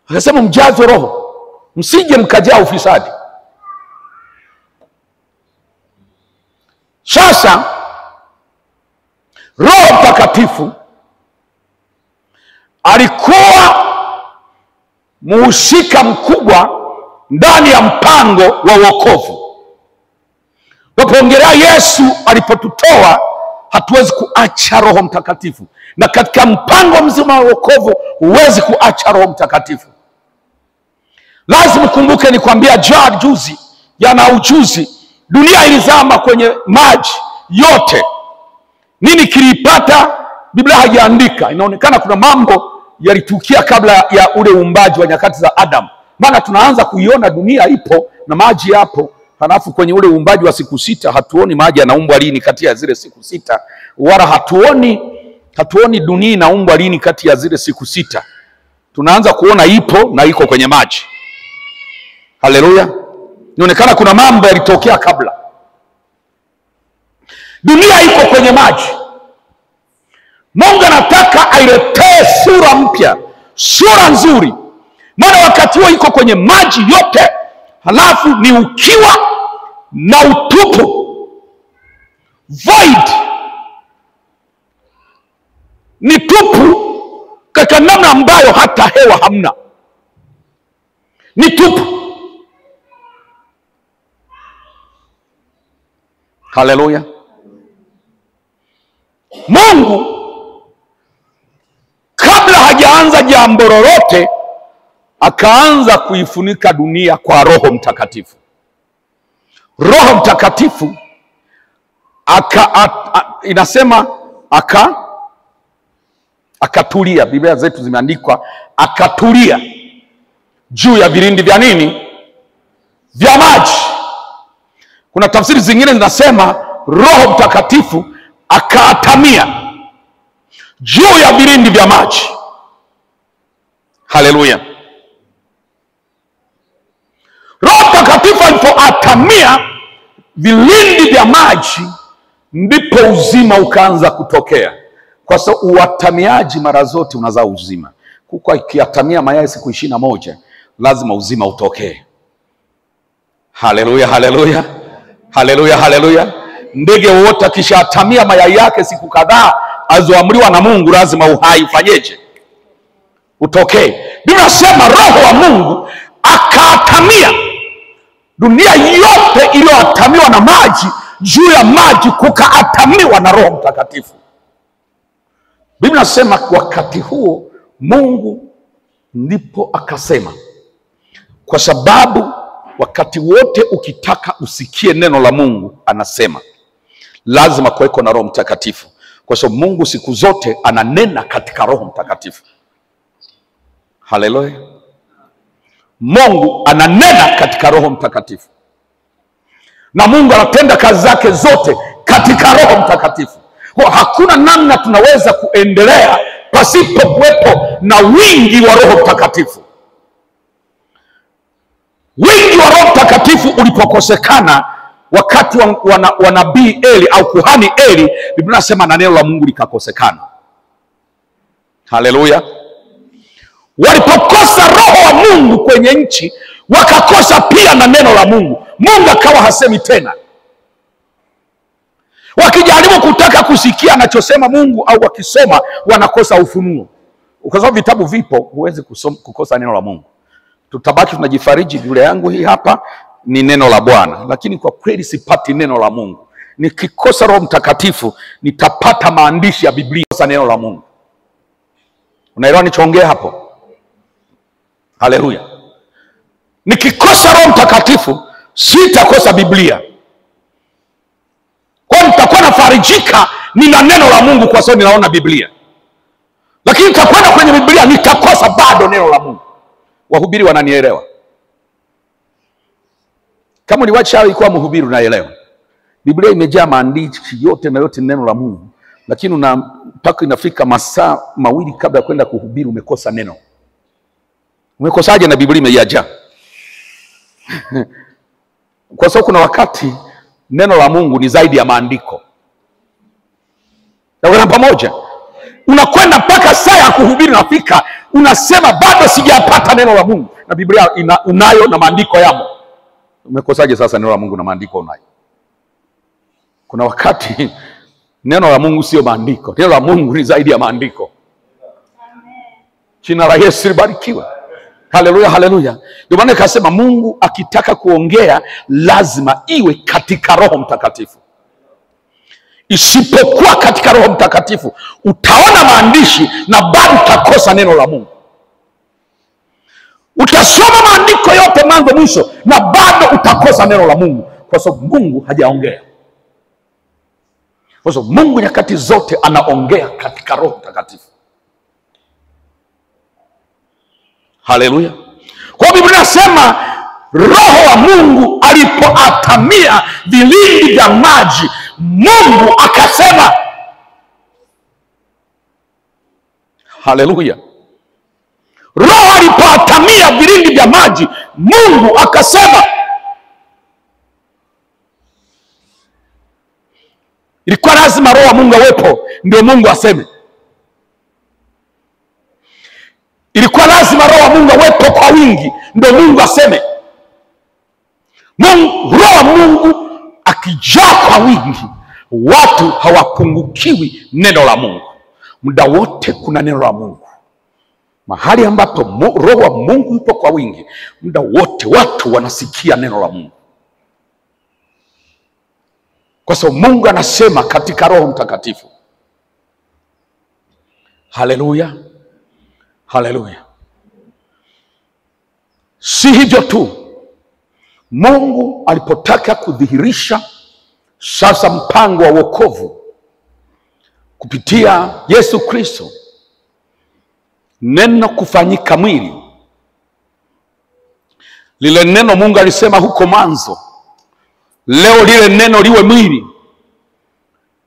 Anasema mjazwe roho, msije mkajaa ufisadi. Sasa Roho Mtakatifu alikuwa mhusika mkubwa ndani ya mpango wa wokovu. Tunapoongelea Yesu alipotutoa, hatuwezi kuacha Roho Mtakatifu. Na katika mpango mzima wa wokovu huwezi kuacha Roho Mtakatifu. Lazima kumbuke nikwambia juzi jana ujuzi, dunia ilizama kwenye maji yote. Nini kilipata? Biblia haijaandika. Inaonekana kuna mambo yalitukia kabla ya ule uumbaji wa nyakati za Adam. Maana tunaanza kuiona dunia ipo na maji yapo, halafu kwenye ule uumbaji wa siku 6 hatuoni maji yanaumbwa lini kati ya zile siku 6, wala hatuoni dunia inaumbwa lini kati ya zile siku 6. Tunaanza kuona ipo na iko kwenye maji. Haleluya. Inaonekana kuna mambo yalitokea kabla. Dunia iko kwenye maji. Mungu anataka ailetee sura mpya, sura nzuri. Maana wakati huo iko kwenye maji yote, halafu ni ukiwa na utupu. Void. Ni tupu katika namna ambayo hata hewa hamna. Ni tupu. Haleluya. Mungu kabla hajaanza jambo lolote akaanza kuifunika dunia kwa Roho Mtakatifu. Roho Mtakatifu inasema akatulia. Biblia zetu zimeandikwa akatulia juu ya vilindi vya nini? Vya maji. Kuna tafsiri zingine zinasema Roho Mtakatifu akaatamia juu ya vilindi vya maji. Haleluya. Roho Mtakatifu alipoatamia vilindi vya maji, ndipo uzima ukaanza kutokea. Kwa sababu uatamiaji mara zote unazaa uzima. Kuko ikiatamia mayai siku 21, lazima uzima utokee. Haleluya, haleluya. Haleluya, haleluya. Ndege wote akishatamia mayai yake siku kadhaa azoamriwa na Mungu, lazima uhai ufanyeje? Utokee. Biblia inasema Roho wa Mungu akaatamia dunia yote iliyoatamiwa na maji, juu ya maji kukaatamiwa na Roho Mtakatifu. Biblia inasema wakati huo Mungu ndipo akasema, kwa sababu wakati wote ukitaka usikie neno la Mungu anasema, lazima kuweko na Roho Mtakatifu. Kwa sababu Mungu siku zote ananena katika Roho Mtakatifu. Haleluya. Mungu ananena katika Roho Mtakatifu. Na Mungu anatenda kazi zake zote katika Roho Mtakatifu. Kwa hakuna namna tunaweza kuendelea pasipo kuwepo na wingi wa Roho Mtakatifu. Wingi wa Roho Mtakatifu ulipokosekana wakati wa nabii Eli au kuhani Eli, Biblia inasema na neno la Mungu likakosekana. Haleluya. Walipokosa Roho wa Mungu kwenye nchi, wakakosa pia na neno la Mungu. Mungu akawa hasemi tena. Wakijaribu kutaka kusikia anachosema Mungu au wakisoma, wanakosa ufunuo. Kwa sababu vitabu vipo, huwezi kukosa neno la Mungu. Tutabaki tunajifariji, Biblia yangu hii hapa ni neno la Bwana, lakini kwa kweli sipati neno la Mungu. Nikikosa Roho Mtakatifu nitapata maandishi ya Biblia, kosa neno la Mungu. Unaelewa nichoongea hapo? Haleluya. Nikikosa Roho Mtakatifu sitakosa Biblia. Kwa nitakuwa nafarijika nina neno la Mungu kwa sababu ninaona Biblia. Lakini nitakwenda kwenye Biblia nitakosa bado neno la Mungu. Wahubiri wananielewa. Kama ni wacha alikuwa mhubiri unaelewa. Biblia imejaa maandishi yote na yote neno la Mungu. Lakini mpaka inafika masaa mawili kabla ya kwenda kuhubiri umekosa neno. Umekosaje na Biblia imejaa? Kwa sababu kuna wakati neno la Mungu ni zaidi ya maandiko. Na wana pamoja. Unakwenda mpaka saa ya kuhubiri nafika, unasema bado sijapata neno la Mungu. Na Biblia unayo na maandiko yamo. Umekosaje sasa neno la Mungu na maandiko unayo? Kuna wakati neno la Mungu sio maandiko. Neno la Mungu ni zaidi ya maandiko. Jina la Yesu libarikiwe. Haleluya, haleluya. Ndio maana nikasema Mungu akitaka kuongea lazima iwe katika Roho Mtakatifu. Isipokuwa katika Roho Mtakatifu utaona maandishi na bado utakosa neno la Mungu. Utasoma maandiko yote mwanzo mwisho na bado utakosa neno la Mungu kwa sababu Mungu hajaongea. Kwa sababu Mungu nyakati zote anaongea katika Roho Mtakatifu. Haleluya. Kwa Biblia inasema Roho wa Mungu alipoatamia vilindi vya maji, Mungu akasema. Haleluya. Roho alipoatamia vilindi vya maji, Mungu akasema. Ilikuwa lazima Roho wa Mungu awepo ndio Mungu aseme. Ilikuwa lazima Roho wa Mungu awepo kwa wingi ndio Mungu aseme. Roho wa Mungu akijaa kwa wingi, watu hawapungukiwi neno la Mungu. Muda wote kuna neno la Mungu. Mahali ambapo Roho wa Mungu yupo kwa wingi, muda wote watu wanasikia neno la Mungu. Kwa sababu Mungu anasema katika Roho Mtakatifu. Haleluya. Haleluya. Si hivyo tu. Mungu alipotaka kudhihirisha sasa mpango wa wokovu kupitia Yesu Kristo, neno kufanyika mwili. Lile neno Mungu alisema huko mwanzo, leo lile neno liwe mwili,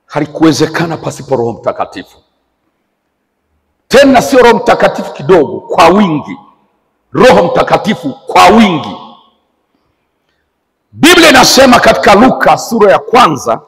halikuwezekana pasipo Roho Mtakatifu. Tena sio Roho Mtakatifu kidogo, kwa wingi. Roho Mtakatifu kwa wingi. Biblia inasema katika Luka sura ya 1,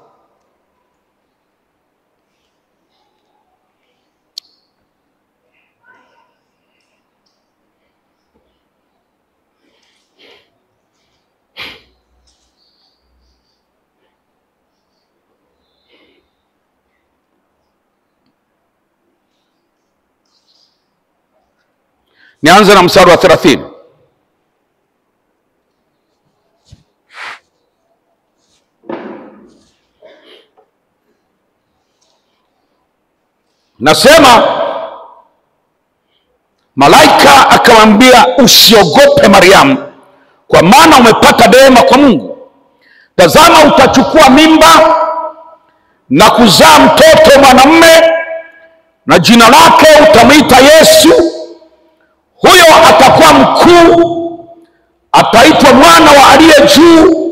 nianze na mstari wa 30. Nasema, malaika akamwambia, usiogope Mariamu, kwa maana umepata neema kwa Mungu. Tazama, utachukua mimba na kuzaa mtoto mwanamume, na jina lake utamwita Yesu. Huyo atakuwa mkuu, ataitwa mwana wa aliye juu,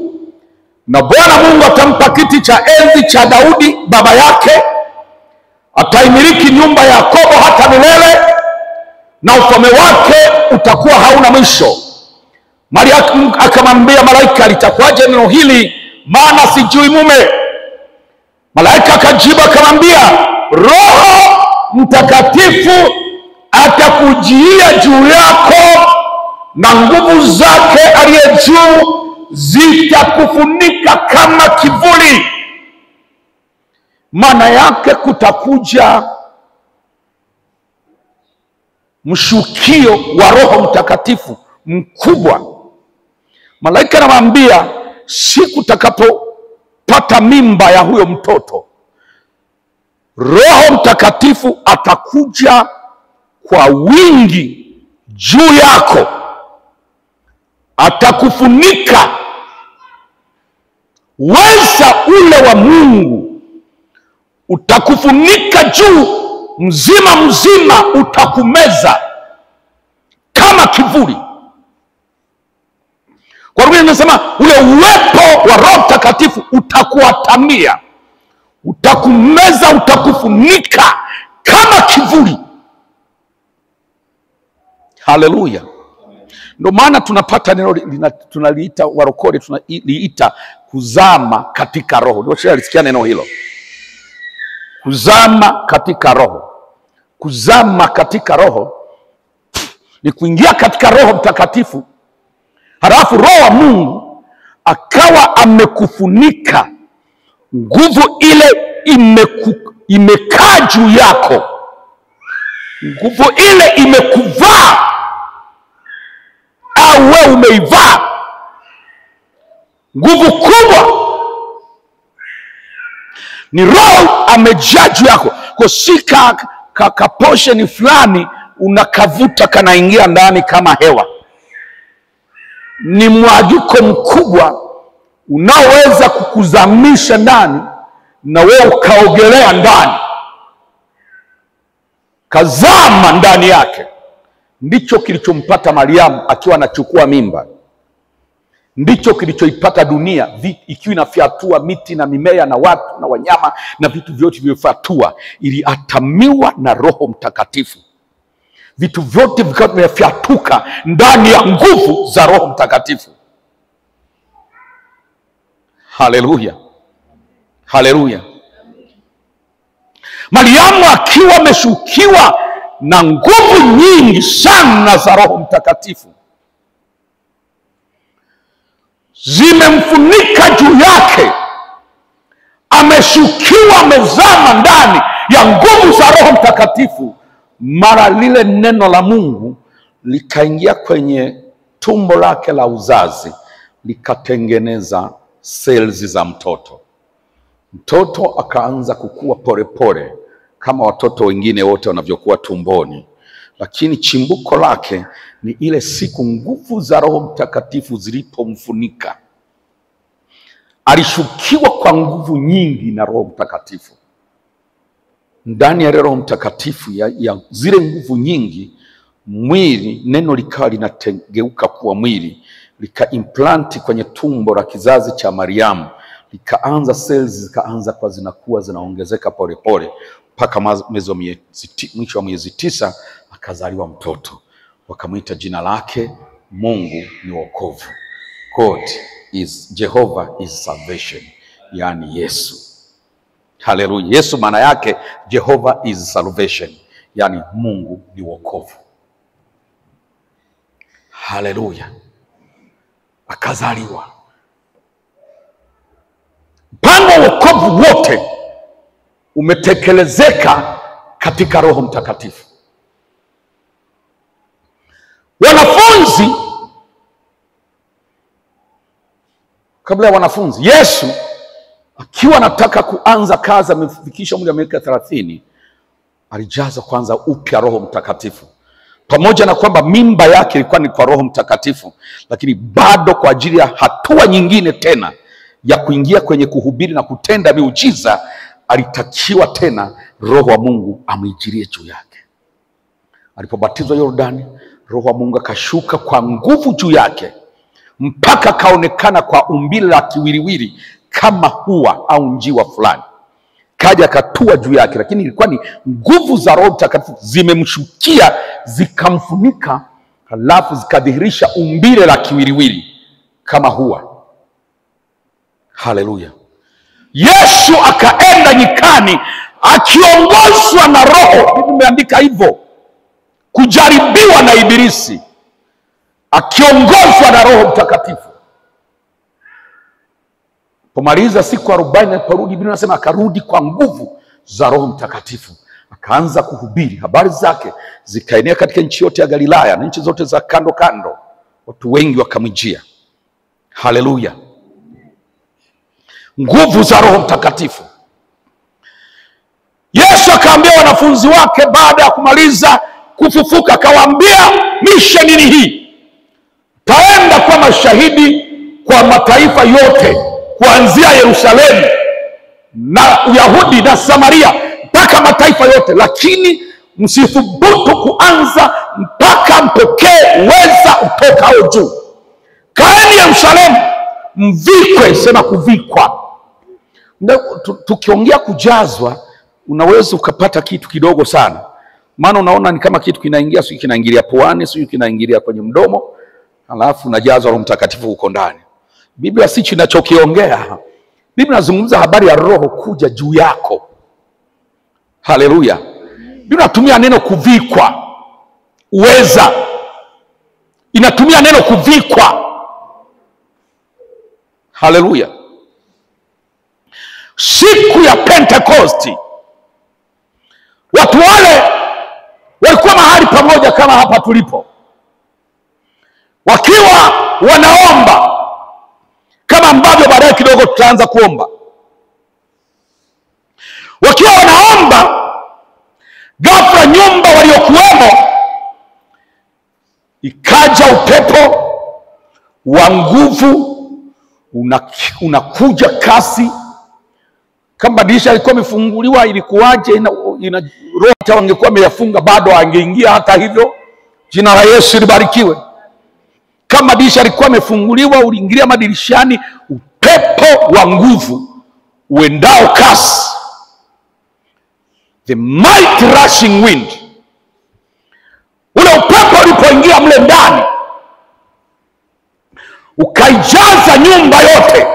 na Bwana Mungu atampa kiti cha enzi cha Daudi baba yake. Ataimiliki nyumba ya Yakobo hata milele, na ufalme wake utakuwa hauna mwisho. Mariamu akamwambia malaika, litakuwaje neno hili, maana sijui mume? Malaika akajibu akamwambia, Roho Mtakatifu atakujia juu yako na nguvu zake aliye juu zitakufunika kama kivuli. Maana yake kutakuja mshukio wa Roho Mtakatifu mkubwa. Malaika anamwambia, siku utakapopata mimba ya huyo mtoto, Roho Mtakatifu atakuja kwa wingi juu yako, atakufunika. Uweza ule wa Mungu utakufunika juu, mzima mzima utakumeza kama kivuli. Kwa hiyo nasema ule uwepo wa Roho Mtakatifu utakuatamia, utakumeza, utakufunika kama kivuli. Haleluya. Ndio maana tunapata neno tunaliita, warokore tunaliita kuzama katika Roho. Ndio shallisikia neno hilo, kuzama katika Roho. Kuzama katika Roho ni kuingia katika Roho Mtakatifu, halafu Roho wa Mungu akawa amekufunika, nguvu ile imekaa juu yako, nguvu ile imekuvaa au wewe umeivaa, nguvu kubwa. Ni Roho amejaa juu yako, kwa sika portion fulani unakavuta kanaingia ndani kama hewa. Ni mwagiko mkubwa unaoweza kukuzamisha ndani na wewe ukaogelea ndani, kazama ndani yake. Ndicho kilichompata Mariamu akiwa anachukua mimba. Ndicho kilichoipata dunia ikiwa inafyatua miti na mimea na watu na wanyama na vitu vyote vilivyofatua. Iliatamiwa na Roho Mtakatifu. Vitu vyote vikawa vimefyatuka ndani ya nguvu za Roho Mtakatifu. Haleluya, haleluya. Mariamu akiwa ameshukiwa na nguvu nyingi sana za Roho Mtakatifu, zimemfunika juu yake, ameshukiwa, amezama ndani ya nguvu za Roho Mtakatifu. Mara lile neno la Mungu likaingia kwenye tumbo lake la uzazi, likatengeneza cells za mtoto. Mtoto akaanza kukua polepole kama watoto wengine wote wanavyokuwa tumboni, lakini chimbuko lake ni ile siku nguvu za Roho Mtakatifu zilipomfunika. Alishukiwa kwa nguvu nyingi na Roho Mtakatifu. Ndani ya Roho Mtakatifu ya zile nguvu nyingi, mwili, neno likawa linatengeuka kuwa mwili, lika-implant kwenye tumbo la kizazi cha Mariamu, likaanza cells zikaanza kwa zinakuwa zinaongezeka polepole mpaka mwisho wa miezi 9 akazaliwa mtoto. Wakamwita jina lake Mungu ni wokovu. Jehovah is salvation, yani Yesu. Haleluya. Yesu maana yake Jehovah is salvation, yani Mungu ni wokovu. Haleluya. Akazaliwa. Mpango wa wokovu wote umetekelezeka katika Roho Mtakatifu. Wanafunzi, kabla ya wanafunzi, Yesu akiwa anataka kuanza kazi, amefikisha umri wa miaka 30, alijaza kwanza upya Roho Mtakatifu. Pamoja na kwamba mimba yake ilikuwa ni kwa Roho Mtakatifu, lakini bado kwa ajili ya hatua nyingine tena ya kuingia kwenye kuhubiri na kutenda miujiza, alitakiwa tena Roho wa Mungu amwijirie juu yake. Alipobatizwa Yordani, Roho wa Mungu akashuka kwa nguvu juu yake, mpaka kaonekana kwa umbile la kiwiliwili kama hua au njiwa fulani. Kaja akatua juu yake, lakini ilikuwa ni nguvu za Roho Mtakatifu zimemshukia, zikamfunika, halafu zikadhihirisha umbile la kiwiliwili kama hua. Haleluya. Yesu akaenda nyikani akiongozwa na Roho, nimeandika hivyo, kujaribiwa na Ibilisi, akiongozwa na Roho Mtakatifu. Pomaliza siku 40 aliporudi, Biblia inasema akarudi kwa nguvu za Roho Mtakatifu, akaanza kuhubiri. Habari zake zikaenea katika nchi yote ya Galilaya na nchi zote za kando kando, watu wengi wakamjia. Haleluya. Nguvu za Roho Mtakatifu. Yesu akaambia wanafunzi wake baada ya kumaliza kufufuka, akawaambia misheni ni hii: taenda kwa mashahidi kwa mataifa yote, kuanzia Yerusalemu na Uyahudi na Samaria mpaka mataifa yote, lakini msithubutu kuanza mpaka mpokee uweza utokao juu. Kaeni Yerusalemu, mvikwe. Sema kuvikwa. Tukiongea kujazwa, unaweza ukapata kitu kidogo sana, maana unaona ni kama kitu kinaingia, sio kinaingilia puani, sio kinaingilia kwenye mdomo, halafu unajazwa Roho Mtakatifu huko ndani. Biblia si kinachokiongea. Biblia inazungumza habari ya Roho kuja juu yako. Haleluya. Biblia inatumia neno kuvikwa, uweza. Inatumia neno kuvikwa. Haleluya. Siku ya Pentekosti, watu wale walikuwa mahali pamoja kama hapa tulipo, wakiwa wanaomba kama ambavyo baadaye kidogo tutaanza kuomba. Wakiwa wanaomba, ghafla nyumba waliokuwemo ikaja upepo wa nguvu, unakuja kasi. Kama dirisha ilikuwa imefunguliwa, ilikuwaje? Roho hata wangekuwa wameyafunga bado angeingia. Hata hivyo, jina la Yesu libarikiwe. Kama dirisha ilikuwa imefunguliwa, uliingilia madirishani, upepo wa nguvu uendao kasi, the mighty rushing wind. Ule upepo ulipoingia mle ndani, ukaijaza nyumba yote.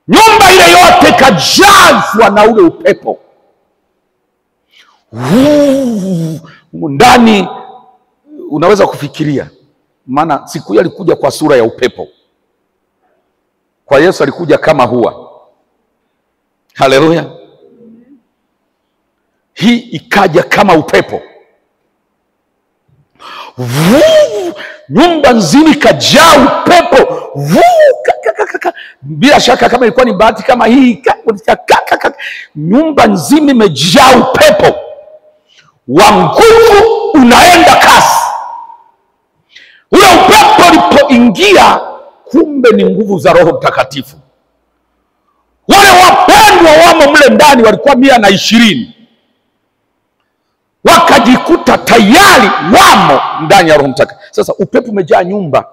Nyumba ile yote ikajazwa na ule upepo. Ndani unaweza kufikiria, maana siku hiyo alikuja kwa sura ya upepo. Kwa Yesu alikuja kama hua. Haleluya. Hii ikaja kama upepo. Nyumba nzima ikajaa upepo. Bila shaka kama ilikuwa ni bahati kama hii, nyumba nzima imejaa upepo wa nguvu unaenda kasi. Ule upepo ulipoingia, kumbe ni nguvu za Roho Mtakatifu. Wale wapendwa wamo mle ndani walikuwa 120, wakajikuta tayari wamo ndani ya Roho Mtakatifu. Sasa upepo umejaa nyumba.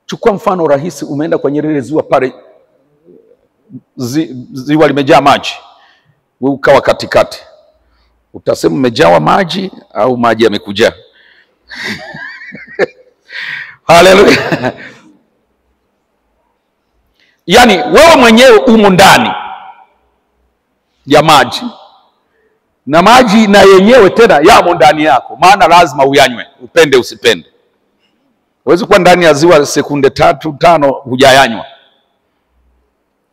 Chukua mfano rahisi, umeenda kwenye lile ziwa pale, ziwa limejaa maji, wewe ukawa katikati. Utasema umejawa maji au maji yamekujaa? Haleluya. Yaani wewe mwenyewe umo ndani ya maji, na maji na yenyewe tena yamo ndani yako, maana lazima uyanywe, upende usipende. Huwezi kuwa ndani ya ziwa sekunde 3-5 hujayanywa.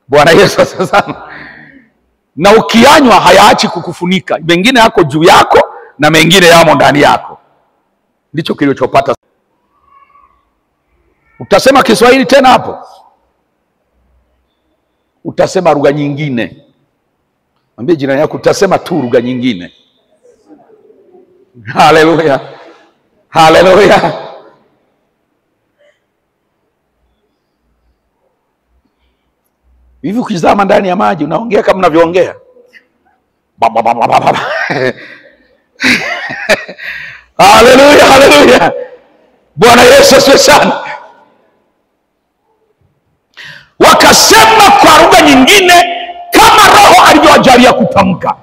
Bwana Yesu asante. Na ukiyanywa hayaachi kukufunika, mengine yako juu yako na mengine yamo ndani yako. Ndicho kilichopata. Utasema Kiswahili tena hapo? Utasema lugha nyingine? Mwambie jirani yako utasema tu lugha nyingine. Haleluya. Haleluya. Hivi ukizama ndani ya maji unaongea kama unavyoongea? Haleluya, haleluya. Bwana Yesu asifiwe sana. Wakasema kwa lugha nyingine kama Roho alivyowajalia kutamka.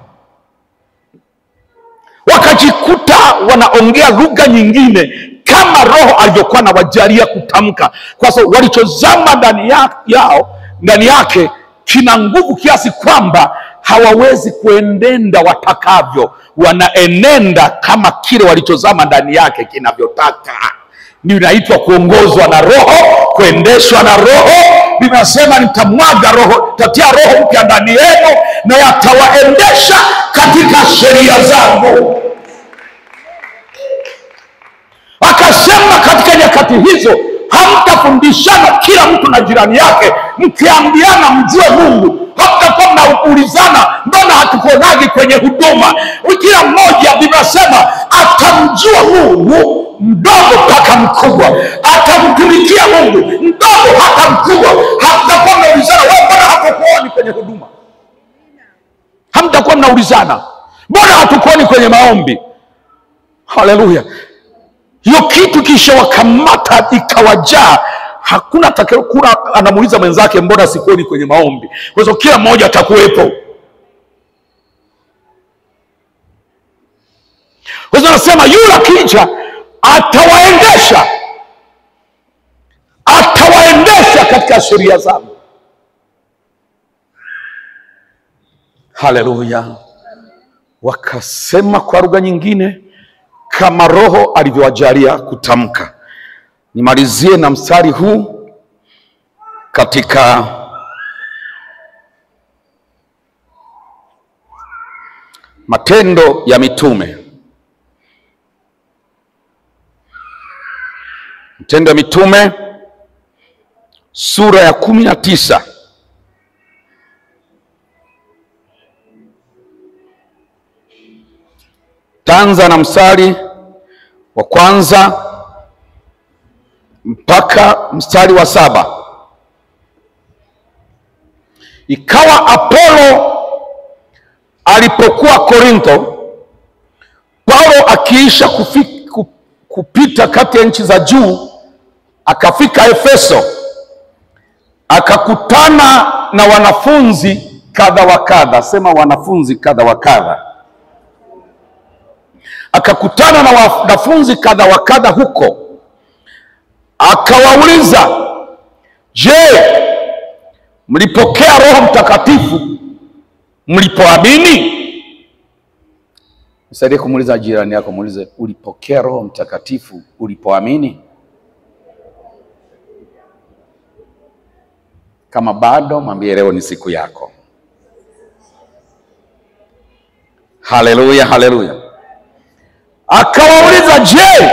Wakajikuta wanaongea lugha nyingine kama Roho alivyokuwa anawajalia kutamka, kwa sababu walichozama ndani yake kina nguvu kiasi kwamba hawawezi kuenenda watakavyo, wanaenenda kama kile walichozama ndani yake kinavyotaka. Ndio inaitwa kuongozwa na Roho, kuendeshwa na Roho. Ninasema nitamwaga Roho, tatia Roho mpya ndani yenu na yatawaendesha katika sheria zangu. Akasema katika nyakati hizo hamtafundishana kila mtu na jirani yake, mkiambiana mjue Mungu. Hamtakuwa mnaulizana mbona hatukuonagi kwenye huduma. Kila mmoja ninasema atamjua Mungu, mdogo mpaka mkubwa, atamtumikia Mungu, mdogo hata mkubwa. Hamtakuwa mnaulizana wewe mbona hatukuoni kwenye huduma. Hamtakuwa mnaulizana mbona hatukuoni kwenye maombi. Haleluya. Hiyo kitu kisha wakamata ikawajaa. Hakuna atakayekuwa anamuuliza mwenzake mbona sikuoni kwenye maombi, kwa sababu kila mmoja atakuwepo. Kwa sababu anasema yule akija atawaendesha katika sheria zangu. Haleluya. Wakasema kwa lugha nyingine kama Roho alivyowajalia kutamka. Nimalizie na mstari huu katika Matendo ya Mitume. Matendo ya Mitume sura ya 19. Tanza na mstari wa kwanza mpaka mstari wa 7. Ikawa Apolo alipokuwa Korintho, Paulo akiisha kupita kati ya nchi za juu, akafika Efeso, akakutana na wanafunzi kadha wa kadha. Sema wanafunzi kadha wa kadha. Akakutana na wanafunzi kadha wa kadha huko, akawauliza, je, mlipokea Roho Mtakatifu mlipoamini? Msaidie kumuuliza jirani yako, muulize, ulipokea Roho Mtakatifu ulipoamini? Kama bado, mwambie leo ni siku yako. Haleluya, haleluya. Akawauliza, je,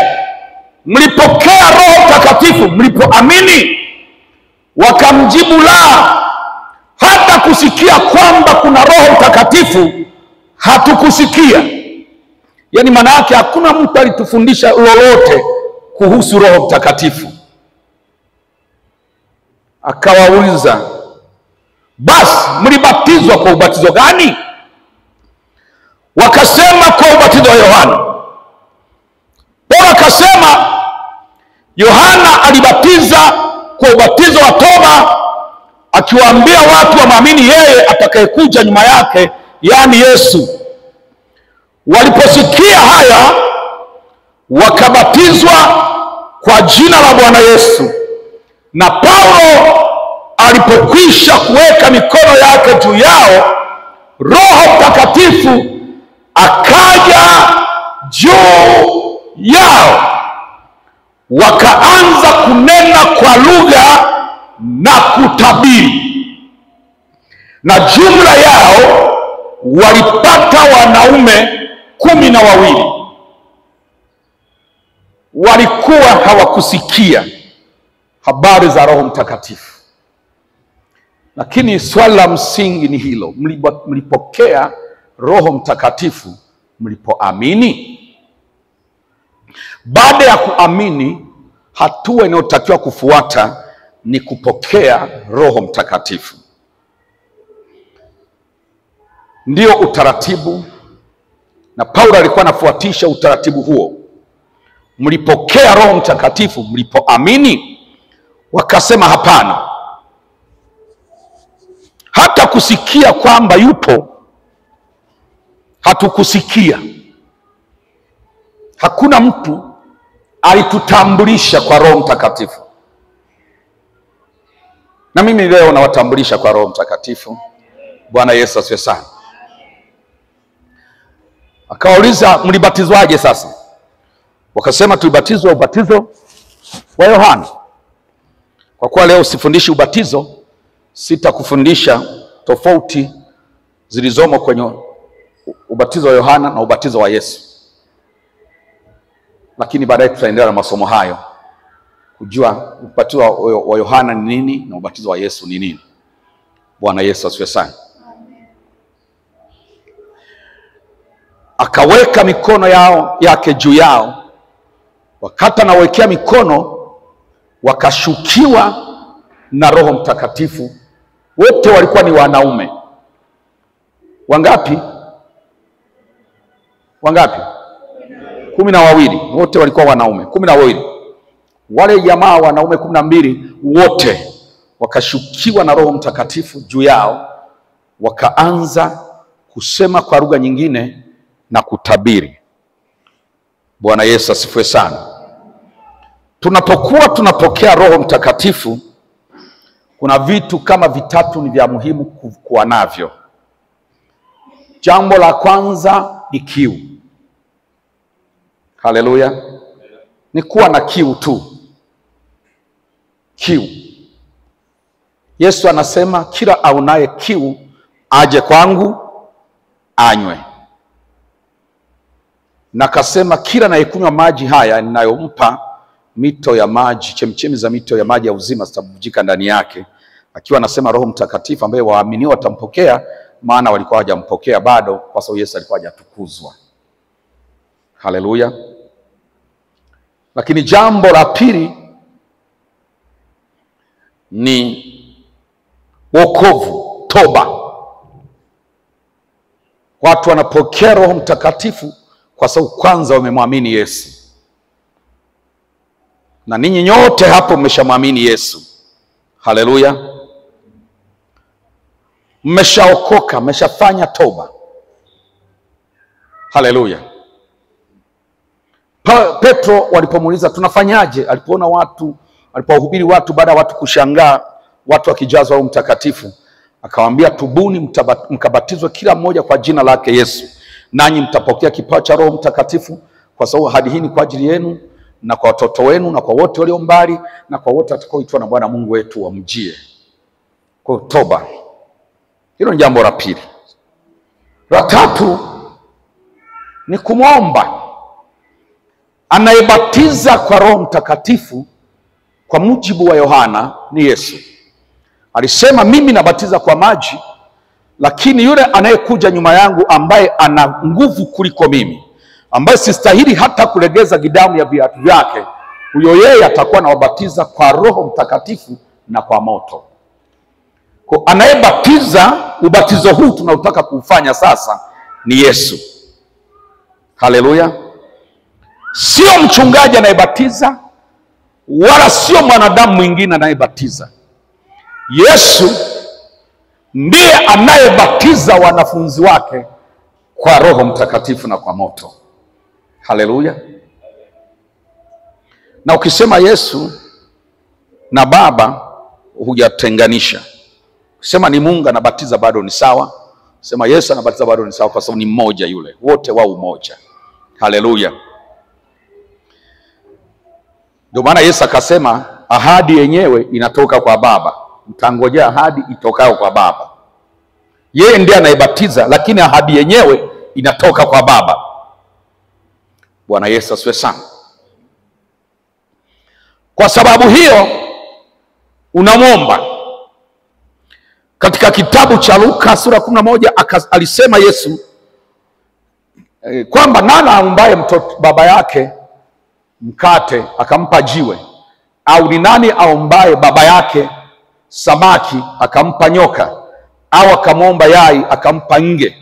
mlipokea Roho Mtakatifu mlipoamini? Wakamjibu, la, hata kusikia kwamba kuna Roho Mtakatifu hatukusikia. Yaani maana yake hakuna mtu alitufundisha lolote kuhusu Roho Mtakatifu. Akawauliza, basi mlibatizwa kwa ubatizo gani? Wakasema, kwa ubatizo wa Yohana. Paulo akasema, Yohana alibatiza kwa ubatizo wa toba, akiwaambia watu wamwamini yeye atakayekuja nyuma yake, yaani Yesu. Waliposikia haya, wakabatizwa kwa jina la Bwana Yesu. Na Paulo alipokwisha kuweka mikono yake juu yao, Roho Mtakatifu akaja juu yao, wakaanza kunena kwa lugha na kutabiri. Na jumla yao walipata wanaume 12. Walikuwa hawakusikia habari za Roho Mtakatifu. Lakini swali la msingi ni hilo, mlipokea Roho Mtakatifu mlipoamini? Baada ya kuamini, hatua inayotakiwa kufuata ni kupokea Roho Mtakatifu. Ndio utaratibu, na Paulo alikuwa anafuatisha utaratibu huo. Mlipokea Roho Mtakatifu mlipoamini? Wakasema hapana, hata kusikia kwamba yupo hatukusikia. hakuna mtu alitutambulisha kwa Roho Mtakatifu. Na mimi leo nawatambulisha kwa Roho Mtakatifu. Bwana Yesu asifiwe sana. Akawauliza, mlibatizwaje sasa? Wakasema tulibatizwa ubatizo wa Yohana. Kwa kuwa leo sifundishi ubatizo, sitakufundisha tofauti zilizomo kwenye ubatizo wa Yohana na ubatizo wa Yesu. Lakini baadaye tutaendelea na masomo hayo kujua ubatizo wa Yohana ni nini na ubatizo wa Yesu ni nini. Bwana Yesu asifiwe sana. Akaweka mikono yake juu yao, wakati anawekea mikono wakashukiwa na Roho Mtakatifu. Wote walikuwa ni wanaume. Wangapi? 12. Wote walikuwa wanaume 12. Wale jamaa wanaume 12 wote wakashukiwa na Roho Mtakatifu juu yao, wakaanza kusema kwa lugha nyingine na kutabiri. Bwana Yesu asifiwe sana. Tunapokuwa tunapokea Roho Mtakatifu, kuna vitu kama vitatu ni vya muhimu kuwa navyo. Jambo la kwanza ni kiu. Haleluya. Ni kuwa na kiu tu. Kiu. Yesu anasema kila aonaye kiu aje kwangu anywe. Na akasema kila anayekunywa maji haya ninayompa, mito ya maji, chemchemi za mito ya maji ya uzima zitabubujika ndani yake. Akiwa anasema Roho Mtakatifu ambaye waamini watampokea, maana walikuwa hawajampokea bado kwa sababu Yesu alikuwa hajatukuzwa. Haleluya. Lakini jambo la pili ni wokovu, toba. Watu wanapokea Roho Mtakatifu kwa sababu kwanza wamemwamini Yesu. Na ninyi nyote hapo mmeshamwamini Yesu. Haleluya. Mmeshaokoka, mmeshafanya toba. Haleluya. Petro walipomuuliza tunafanyaje, alipoona watu, alipohubiri watu, baada ya watu kushangaa, watu wakijazwa Roho Mtakatifu, akawaambia tubuni mkabatizwe kila mmoja kwa jina lake Yesu, nanyi mtapokea kipawa cha Roho Mtakatifu, kwa sababu ahadi hii ni kwa ajili yenu na kwa watoto wenu na kwa wote walio mbali na kwa wote watakaoitwa na Bwana Mungu wetu wamjie. Kwa toba. Hilo ni jambo la pili. La tatu ni kumwomba. Anayebatiza kwa Roho Mtakatifu kwa mujibu wa Yohana ni Yesu. Alisema mimi nabatiza kwa maji, lakini yule anayekuja nyuma yangu ambaye ana nguvu kuliko mimi, ambaye sistahili hata kulegeza gidamu ya viatu vyake, huyo yeye atakuwa anawabatiza kwa Roho Mtakatifu na kwa moto. Kwa anayebatiza, ubatizo huu tunaotaka kuufanya sasa ni Yesu. Haleluya. Sio mchungaji anayebatiza, wala sio mwanadamu mwingine anayebatiza. Yesu ndiye anayebatiza wanafunzi wake kwa Roho Mtakatifu na kwa moto. Haleluya. Na ukisema Yesu na Baba hujatenganisha. Ukisema ni Mungu anabatiza bado ni sawa. Ukisema Yesu anabatiza bado ni sawa, kwa sababu ni mmoja yule. Wote wao umoja. Haleluya. Ndio maana Yesu akasema ahadi yenyewe inatoka kwa Baba. Mtangojea ahadi itokayo kwa Baba. Yeye ndiye anayebatiza, lakini ahadi yenyewe inatoka kwa Baba. Bwana Yesu asifiwe sana. Kwa sababu hiyo unamwomba. Katika kitabu cha Luka sura 11 alisema Yesu kwamba nani aumbaye mtoto baba yake mkate akampa jiwe, au ni nani aombaye baba yake samaki akampa nyoka, au akamwomba yai akampa nge?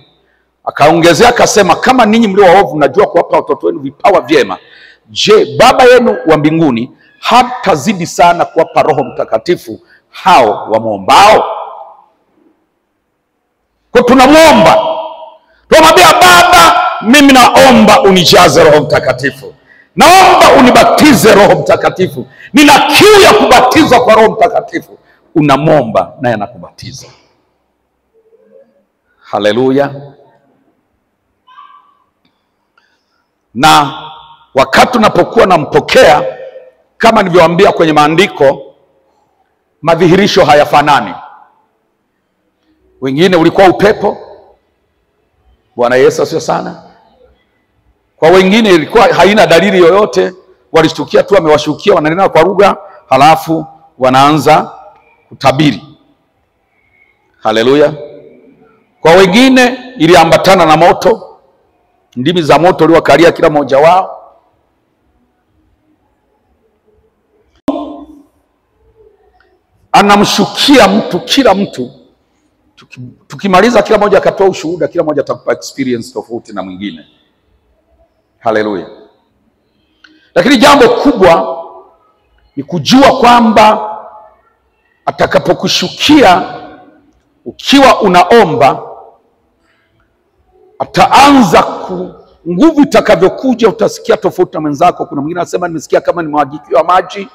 Akaongezea akasema, kama ninyi mlio waovu mnajua kuwapa watoto wenu vipawa vyema, je, Baba yenu wa mbinguni hatazidi sana kuwapa Roho Mtakatifu hao wamwombao? Kwa tunamwomba, tunamwambia Baba, mimi naomba unijaze Roho Mtakatifu, naomba unibatize Roho Mtakatifu, nina kiu ya kubatizwa kwa Roho Mtakatifu. Unamwomba naye anakubatiza. Haleluya. Na wakati unapokuwa nampokea, kama nilivyowaambia kwenye maandiko, madhihirisho hayafanani. Wengine ulikuwa upepo. Bwana Yesu asifiwe sana. Kwa wengine ilikuwa haina dalili yoyote, walishtukia tu amewashukia, wananena kwa lugha, halafu wanaanza kutabiri. Haleluya. Kwa wengine iliambatana na moto, ndimi za moto uliwakalia kila mmoja wao. Anamshukia mtu, kila mtu. Tukimaliza kila mmoja akatoa ushuhuda, kila mmoja atakupa experience tofauti na mwingine. Haleluya. Lakini jambo kubwa ni kujua kwamba atakapokushukia ukiwa unaomba, ataanza nguvu itakavyokuja utasikia tofauti na mwenzako. Kuna mwingine anasema nimesikia kama nimemwagikiwa maji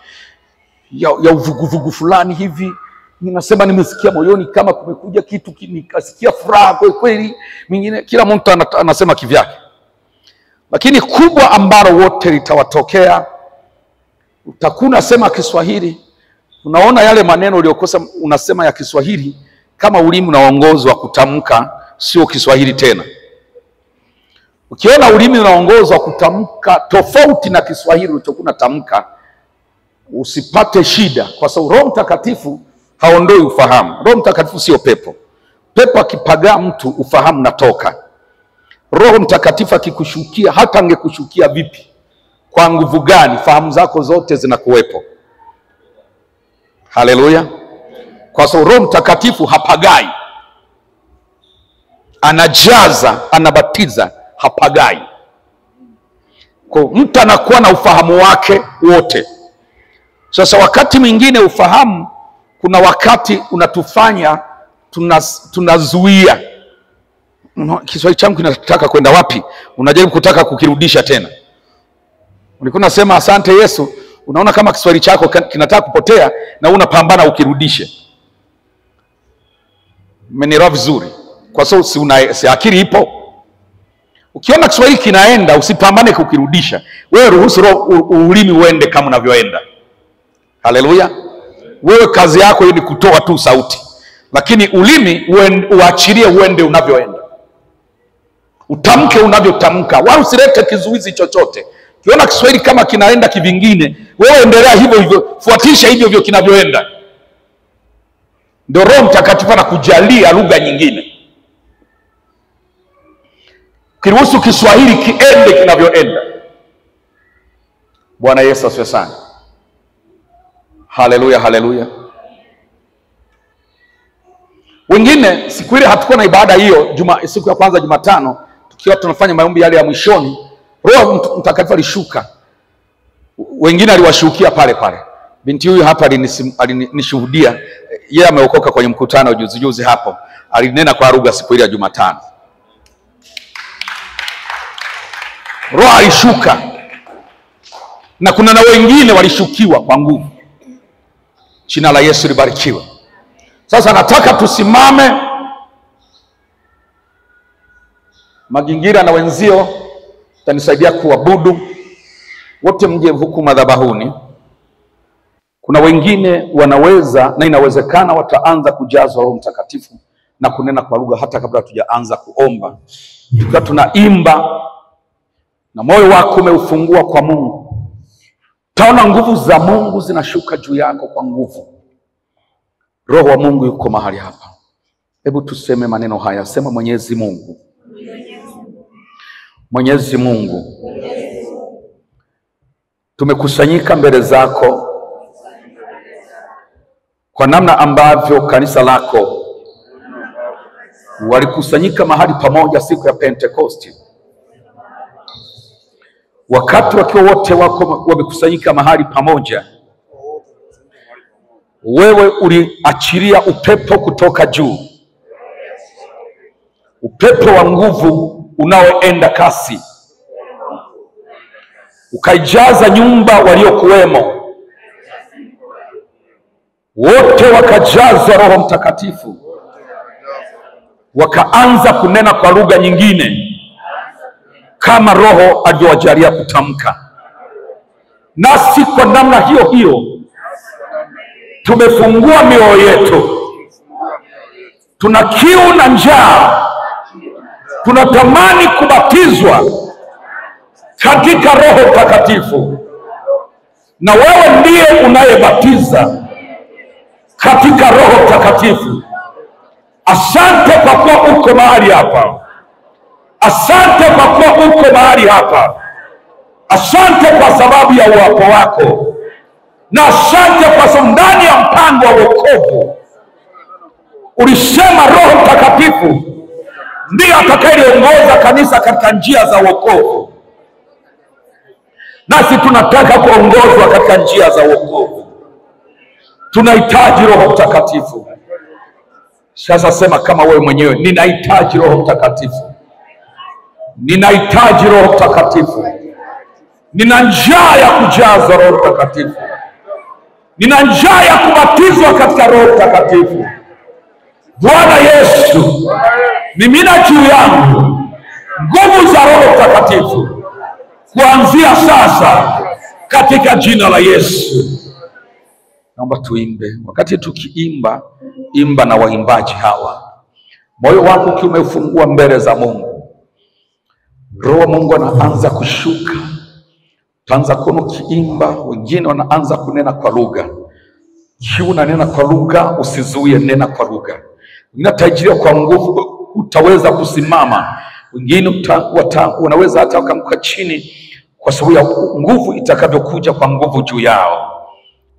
ya uvuguvugu fulani hivi. Ninasema nimesikia moyoni kama kumekuja kitu, nikasikia furaha kweli kweli. Mwingine, kila mtu anasema kivyake. Lakini kubwa ambalo wote litawatokea, utakuwa unasema Kiswahili, unaona yale maneno uliyokosa unasema ya Kiswahili kama ulimi unaongozwa kutamka, sio Kiswahili tena. Ukiona ulimi unaongozwa kutamka tofauti na Kiswahili ulichokuwa unatamka, usipate shida, kwa sababu Roho Mtakatifu haondoi ufahamu. Roho Mtakatifu sio pepo. Pepo akipagaa mtu ufahamu natoka. Roho Mtakatifu akikushukia, hata angekushukia vipi, kwa nguvu gani, fahamu zako zote zinakuwepo. Haleluya. Kwa sababu Roho Mtakatifu hapagai, anajaza, anabatiza, hapagai. Kwa mtu anakuwa na ufahamu wake wote. Sasa wakati mwingine ufahamu, kuna wakati unatufanya tunazuia. Kiswahili changu kinataka kwenda wapi? Unajaribu kutaka kukirudisha tena. Ulikuwa unasema asante Yesu, unaona kama Kiswahili chako kinataka kupotea na unapambana ukirudishe. Umenielewa vizuri? Kwa sababu si akili ipo. Ukiona Kiswahili kinaenda, usipambane kukirudisha. Wewe ruhusu ulimi uende kama unavyoenda. Haleluya. Wewe kazi yako ni kutoa tu sauti, lakini ulimi uachilie uende unavyoenda. Utamke unavyotamka, wala usilete kizuizi chochote. Ukiona Kiswahili kama kinaenda kivingine, wewe endelea hivyo hivyo, fuatisha hivyo hivyo kinavyoenda. Ndio Roho Mtakatifu anakujalia lugha nyingine. Kiruhusu Kiswahili kiende kinavyoenda. Bwana Yesu asifiwe sana. Haleluya, haleluya. Wengine siku ile hatukuwa na ibada hiyo, siku ya kwanza Jumatano, tukiwa tunafanya maombi yale ya mwishoni, Roho Mtakatifu alishuka. Wengine aliwashukia pale pale. Binti huyu hapa alinishuhudia, yeye ameokoka kwenye mkutano juzi hapo. Alinena kwa lugha siku ile ya Jumatano. Roho alishuka. Na kuna na wengine walishukiwa kwa nguvu. Jina la Yesu libarikiwe. Sasa nataka tusimame. Magingira na wenzio tanisaidia kuabudu. Wote mje huku madhabahuni. Kuna wengine wanaweza na inawezekana wataanza kujazwa Roho Mtakatifu na kunena kwa lugha hata kabla hatujaanza kuomba. Tukiwa tunaimba na moyo wako umeufungua kwa Mungu, taona nguvu za Mungu zinashuka juu yako kwa nguvu. Roho wa Mungu yuko mahali hapa. Hebu tuseme maneno haya. Sema: Mwenyezi Mungu, Mwenyezi Mungu, tumekusanyika mbele zako kwa namna ambavyo kanisa lako walikusanyika mahali pamoja siku ya Pentekoste. Wakati wakiwa wote wako wamekusanyika mahali pamoja, wewe uliachilia upepo kutoka juu, upepo wa nguvu unaoenda kasi, ukaijaza nyumba waliokuwemo, wote wakajazwa Roho Mtakatifu, wakaanza kunena kwa lugha nyingine kama Roho alivyowajalia kutamka. Nasi kwa namna hiyo hiyo tumefungua mioyo yetu, tuna kiu na njaa, tunatamani kubatizwa katika Roho Mtakatifu, na wewe ndiye unayebatiza katika Roho Mtakatifu. Asante kwa kuwa uko mahali hapa. Asante kwa kuwa uko mahali hapa. Asante kwa sababu ya uwapo wako, na asante kwa sababu ndani ya mpango wa wokovu ulisema Roho Mtakatifu ndiye atakayeongoza kanisa katika njia za wokovu. Nasi tunataka kuongozwa katika njia za wokovu. Tunahitaji Roho Mtakatifu. Sasa sema kama wewe mwenyewe, ninahitaji Roho Mtakatifu. Ninahitaji Roho Mtakatifu. Nina njaa ya kujazwa Roho Mtakatifu. Nina njaa ya kubatizwa katika Roho Mtakatifu. Bwana Yesu, mimina juu yangu nguvu za Roho Mtakatifu kuanzia sasa katika jina la Yesu. Naomba tuimbe. Wakati tukiimba, imba na waimbaji hawa. Moyo wako ukiwa umefungua mbele za Mungu, Roho wa Mungu anaanza kushuka. Utaanza kuona ukiimba, wengine wanaanza kunena kwa lugha. Kiu unanena kwa lugha, usizuie, nena kwa lugha. Wengine utajiria kwa nguvu, utaweza kusimama. Wengine unaweza hata ukamka chini kwa sababu ya nguvu itakavyokuja kwa nguvu juu yao.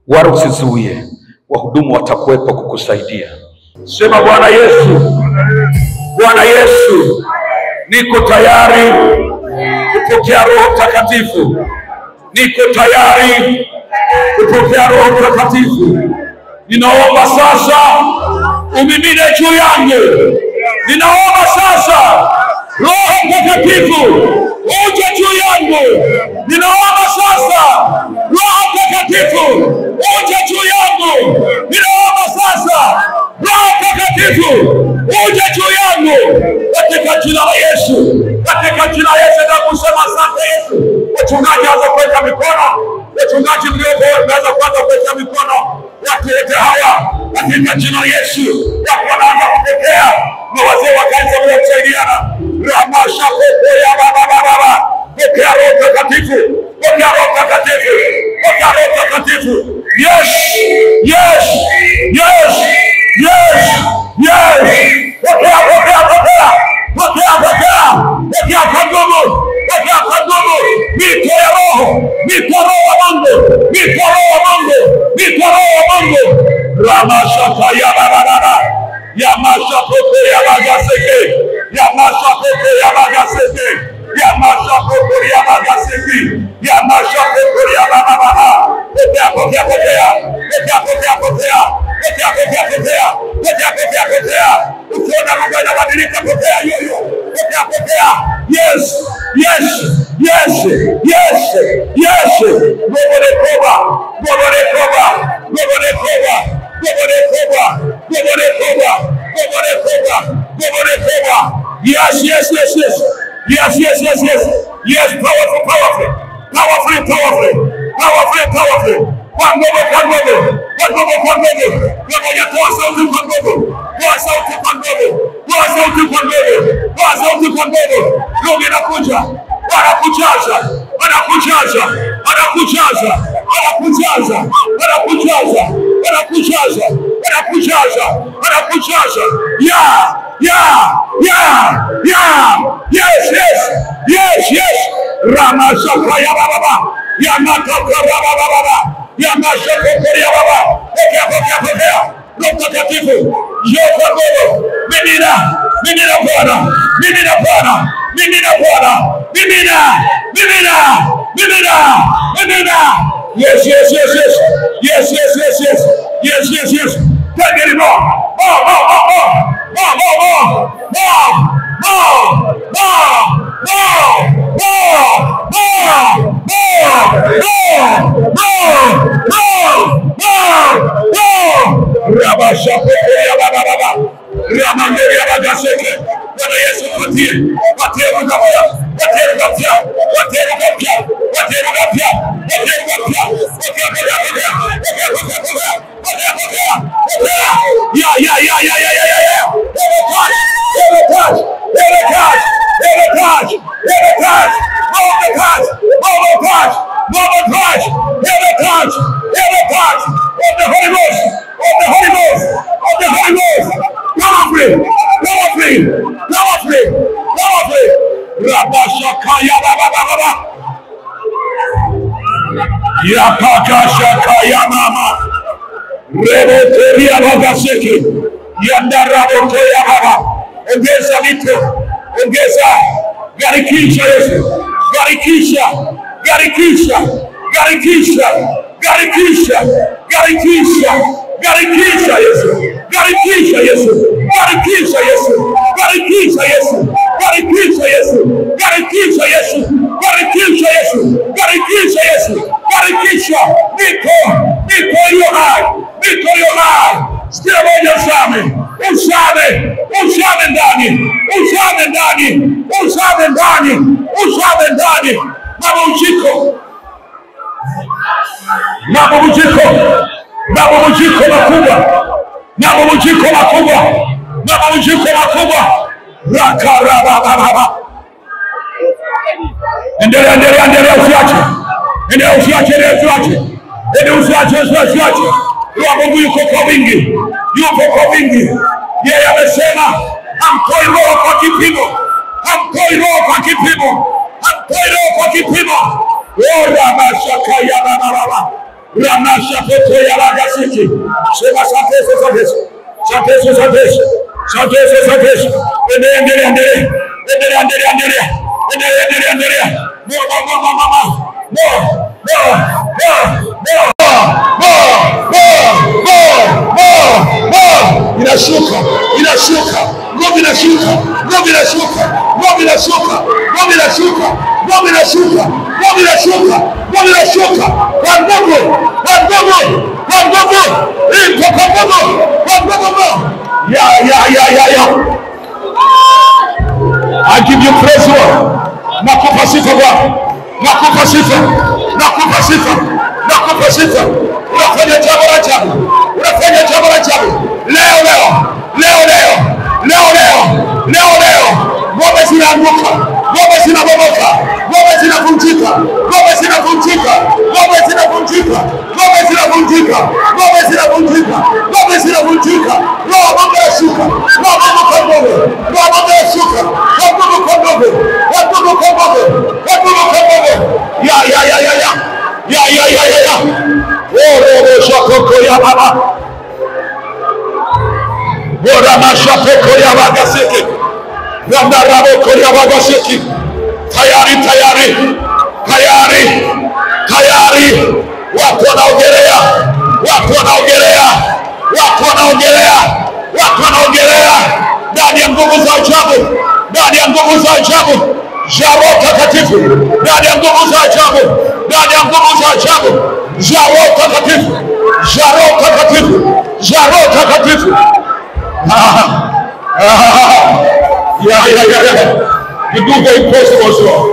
Wala usizuie, wahudumu watakuwepo kukusaidia. Sema Bwana Yesu, Bwana Yesu, niko tayari kupokea Roho Mtakatifu. Niko tayari kupokea Roho Mtakatifu. Ninaomba sasa umimine juu yangu. Ninaomba sasa Roho Mtakatifu uje juu yangu. Ninaomba sasa Roho Mtakatifu uje juu yangu. Ninaomba sasa Roho Mtakatifu uje juu yangu katika jina la Yesu. Katika jina la Yesu na kusema asante Yesu. Wachungaji waanze kuweka mikono. Wachungaji mliopo waanze kuweka mikono. Watu wote hawa katika jina la Yesu wanaanza kupokea, na wazee wa kanisa wanakusaidiana. Ramasha popo ya baba. Pokea Roho Mtakatifu. Pokea Roho Mtakatifu. Pokea Roho Mtakatifu. Yes. Yes. Yes. Yes. Yes. Pokea. Pokea kwa nguvu. Pokea kwa nguvu. Mito ya Roho. Mito Roho wa Mungu. Mito Roho wa Mungu. Mito Roho wa Mungu. Ramasha ya baba. Yamasha popo ya bagaseke. Yamasha popo ya bagaseke. Yamasha popo ya bagaseke. Yamasha popo ya baba. Pokea. Ukiona mambo yanabadilika, pokea yoyo. Pokea. Yes. Yes, powerful. Kwa nguvu. Ngoja toa sauti kwa nguvu. Toa sauti kwa nguvu. Roho inakuja. Anakujaza. Yes. Ramasaka ya baba. Yamataka baba. Yamasaka ya baba. Pokea. Roho Mtakatifu. Yote Mungu. Mimina Bwana. Yes. Take it more. Ongeza mito, ongeza, garikisha Yesu, garikisha, garikisha, garikisha, garikisha, garikisha, garikisha Yesu, garikisha Yesu, garikisha Yesu, garikisha Yesu, garikisha Yesu, garikisha Yesu, garikisha Yesu, garikisha Yesu, garikisha mito, mito iliyo hai, mito iliyo hai, sikia moja usame. Usame, usame ndani, usame ndani, usame ndani, usame ndani. Mabujiko, mabujiko, mabujiko makubwa, mabujiko makubwa, mabujiko makubwa. Rakarababa. Endelea, endelea, endelea, usiache. Endelea, usiache, endelea, usiache. Endelea, usiache, usiache. Roho Mungu yuko kwa wingi, yuko kwa wingi. Yeye amesema hamtoi roho kwa kipimo, hamtoi roho kwa kipimo, hamtoi roho kwa kipimo. Ora mashaka ya baba, ramasha peto ya lagasiki. Sema satese, satese, satese, satese, satese, satese. Endelea, endelea, endelea, endelea, endelea, endelea, endelea, endelea. Inashuka, inashuka, ngome inashuka, ngome inashuka, ngome inashuka, ngome inashuka, ngome inashuka, ngome inashuka, ngome inashuka. Kwa nguvu, kwa nguvu, kwa nguvu, kwa nguvu, kwa nguvu. Ya. I give you praise, Lord. Nakupa sifa Bwana, nakupa sifa, nakupa sifa, nakupa sifa. Unafanya jambo la ajabu, unafanya jambo la ajabu. Leo, ngome zinaanguka, ngome zinabomoka, ngome zinavunjika, ngome zinavunjika, ngome zinavunjika, ngome zinavunjika, ngome zinavunjika, ngome zinavunjika. Roho Mungu ashuka, Roho Mungu kondogo, Roho Mungu ashuka, Roho Mungu kondogo, Roho Mungu kondogo, Roho Mungu kondogo. Ya. Roho shakoko ya baba. Bora mashapeko ya bagasiki. Randarabo koria bagasiki. Tayari. Watu wanaogelea. Ndani ya nguvu za ajabu. Ndani ya nguvu za ajabu. Jaro takatifu. Ndani ya nguvu za ajabu. Ndani ya nguvu za ajabu. Jaro takatifu. Jaro takatifu. Jaro takatifu. You do the impossible, Lord.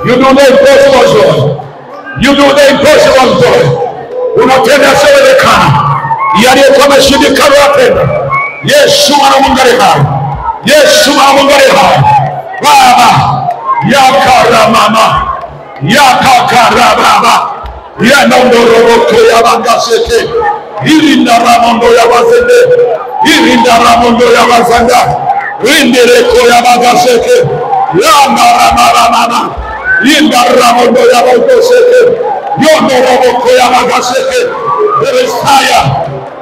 You do the impossible, Lord. You do the impossible, Lord. Unatenda yasiyowezekana. Yaliyokuwa yameshindikana unatenda. Yesu mwana Mungu aliye hai. Yesu mwana Mungu aliye hai. Baba, yakaramama, yakakarababa, yanondoroboto yabangaseke, irindaramondo yabazende, irindaramondo yabazanga, rindereko yabagaseke, yanaramarama, indaramondo yabagoseke, yondoroboko yabagaseke. There is fire,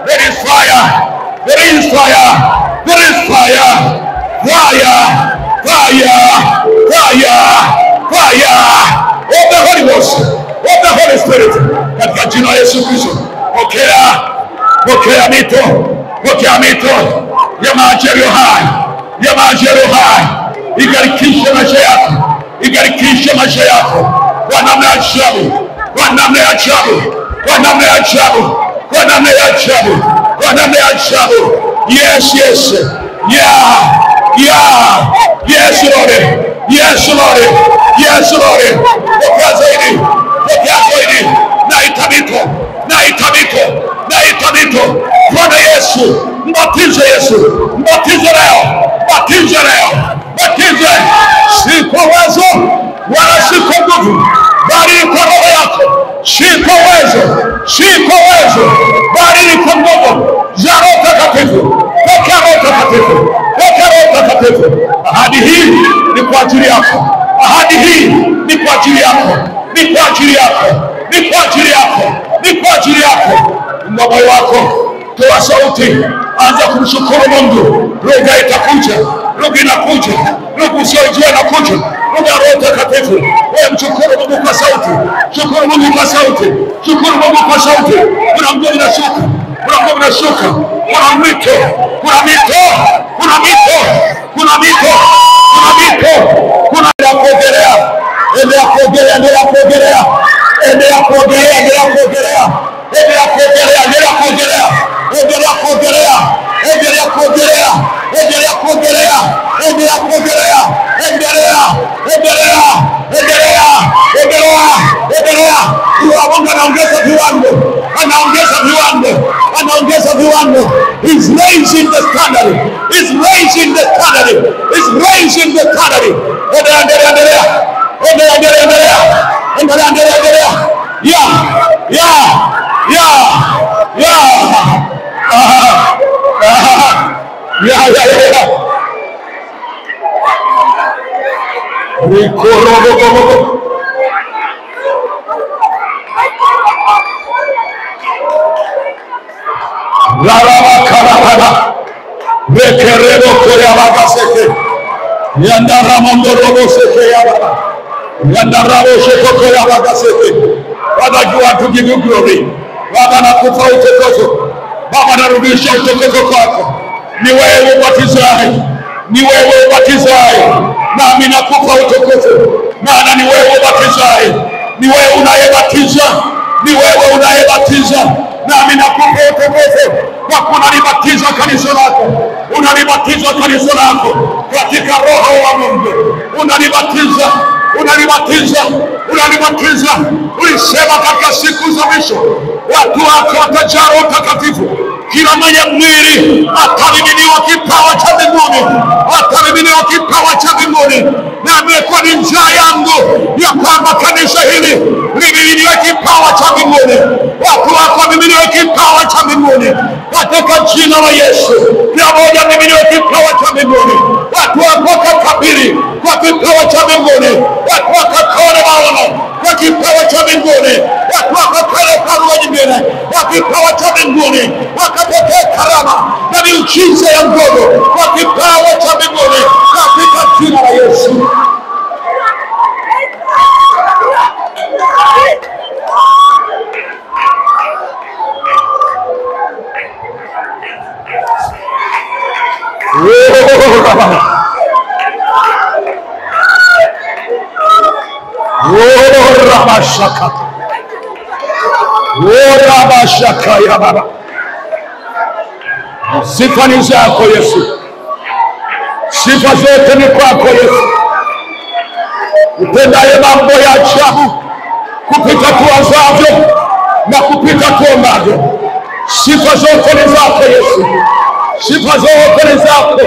there is fire, there is fire, there is fire. Fire of the Holy Ghost, of the Holy Spirit. Katika jina la Yesu Kristo, pokea mito ya maji yaliyo hai, ya maji yaliyo hai igarikishe maisha yako, igarikishe maisha yako kwa namna ya ajabu, kwa namna ya ajabu, kwa namna ya ajabu, kwa namna ya ajabu, kwa namna ya ajabu. Yes, yes, yeah, yeah, yes Lord, yes Lord, yes Lord. Pokea zaidi, pokea zaidi. Na itabiko, na itabiko, na itabiko. Bwana Yesu, mbatize Yesu, mbatize leo, mbatize leo, mbatize. Si kwa uwezo wala si kwa nguvu, bali kwa roho yako. Si kwa uwezo, si kwa uwezo, bali ni kwa nguvu za Roho Mtakatifu. Pokea Roho Mtakatifu, pokea Roho Mtakatifu. Ahadi hii ni kwa ajili yako, ahadi hii ni kwa ajili yako, ni kwa ajili yako, ni kwa ajili yako, ni kwa ajili yako. Inua moyo wako, toa sauti, anza kumshukuru Mungu. Lugha itakuja, lugha inakuja, lugha usiyojua inakuja, lugha ya Roho Mtakatifu. Wewe mshukuru Mungu kwa sauti, shukuru Mungu kwa sauti, shukuru Mungu kwa sauti. Kuna nguvu inashuka, kuna nguvu inashuka, kuna mito, kuna mito, kuna mito, kuna mito, kuna mito, kuna ya kuogelea. Endelea kuogelea, endelea kuogelea, endelea kuogelea, endelea kuogelea, endelea kuogelea, endelea kuogelea, endelea kuogelea, endelea kuogelea, endelea kuogelea, endelea kuogelea, endelea, endelea, endelea, endelea, endelea. Mungu anaongeza viwango, anaongeza viwango, anaongeza viwango. He's raising the standard, he's raising the standard, he's raising the standard. Endelea, endelea, endelea, endelea, endelea, endelea, endelea, endelea, endelea. Yeah, yeah, yeah, yeah, yeah, yeah, yeah. Rikorobobobo. Rarabakarabara. Rekerebo koyabakaseke. Yandaramondo seke yabara. Yandarabo sheko koyabakaseke. Father, you are to give you glory. Baba, nakupa utukufu. Baba, narudisha utukufu kwako. Ni wewe ubatizaye, ni wewe ubatizaye, nami nakupa utukufu. Maana ni wewe ubatizaye, ni wewe unayebatiza, ni wewe unayebatiza, nami nakupa utukufu. Kwa kunalibatiza kanisa lako, unalibatiza kanisa lako katika Roho wa Mungu, unalibatiza, unalibatiza, unalibatiza. Ulisema katika siku za mwisho watu wako watajaa Roho Mtakatifu. Kila mwenye mwili atamiminiwa kipawa cha mbinguni, atamiminiwa kipawa cha mbinguni. Na imekuwa ni njaa yangu ya kwamba kanisa hili limiminiwe kipawa cha mbinguni, watu wako wamiminiwe kipawa cha mbinguni katika jina la Yesu. Kila mmoja amiminiwe kipawa cha mbinguni, watu wako wakakabili kwa kipawa cha mbinguni, watu wakakone maono kwa kipawa cha mbinguni, watu wakakone karua nyingine kwa kipawa cha mbinguni, wakapokea karama na miujiza ya nguvu kwa kipawa cha mbinguni katika jina la Yesu. Rabashaka, Rabashaka ya Baba. Sifa ni zako Yesu, sifa zote ni kwako Yesu, utendaye mambo ya ajabu kupita tuwazavyo na kupita tuombavyo. Sifa zote ni zako Yesu, sifa zote ni zako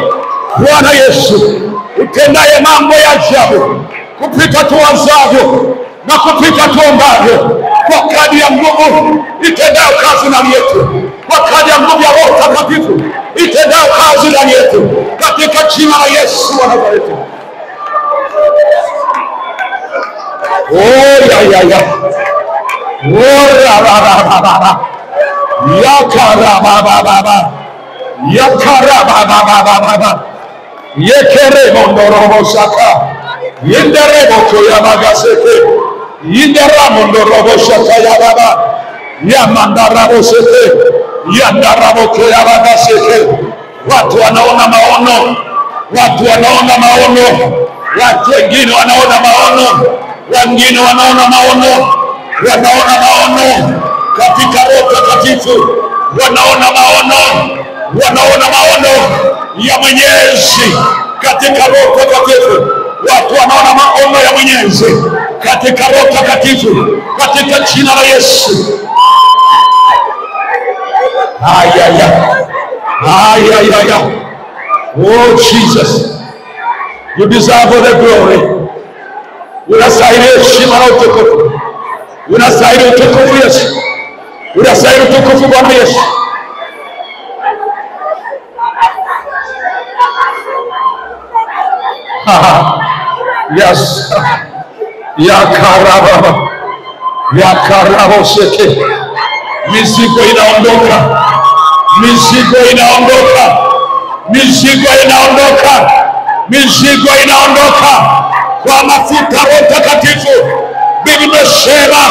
Bwana Yesu, utendaye mambo ya ajabu kupita tuwazavyo na kupita tuombavyo, kwa kadri ya nguvu itendayo kazi ndani yetu, kwa kadri ya nguvu ya Roho Mtakatifu itendayo kazi ndani yetu, katika jina la Yesu wa Nazareti. Oh ya ya ya, oh la la la la la, yakara baba baba, yakara baba baba baba, yekere mondorobo saka, yenderebo koyabagaseke, yindera mondorobo saka ya baba, yamandarabo seke, yandarabo koyabagaseke. Watu wanaona maono, Watu wanaona maono, watu wengine wanaona maono, wengine wanaona maono, wanaona maono katika Roho Mtakatifu, wanaona maono ya Mwenyezi katika Roho Mtakatifu. Watu wanaona maono ya Mwenyezi katika Roho Mtakatifu, katika jina la Yesu. Oh Jesus, you deserve all the glory. Unastahili heshima na utukufu. Unastahili utukufu Yesu. Unastahili utukufu Bwana Yesu. Yes. Ya karabo seke. Mizigo inaondoka. Mizigo inaondoka. Mizigo inaondoka. Mizigo inaondoka kwa mafuta Roho Mtakatifu. Biblia inasema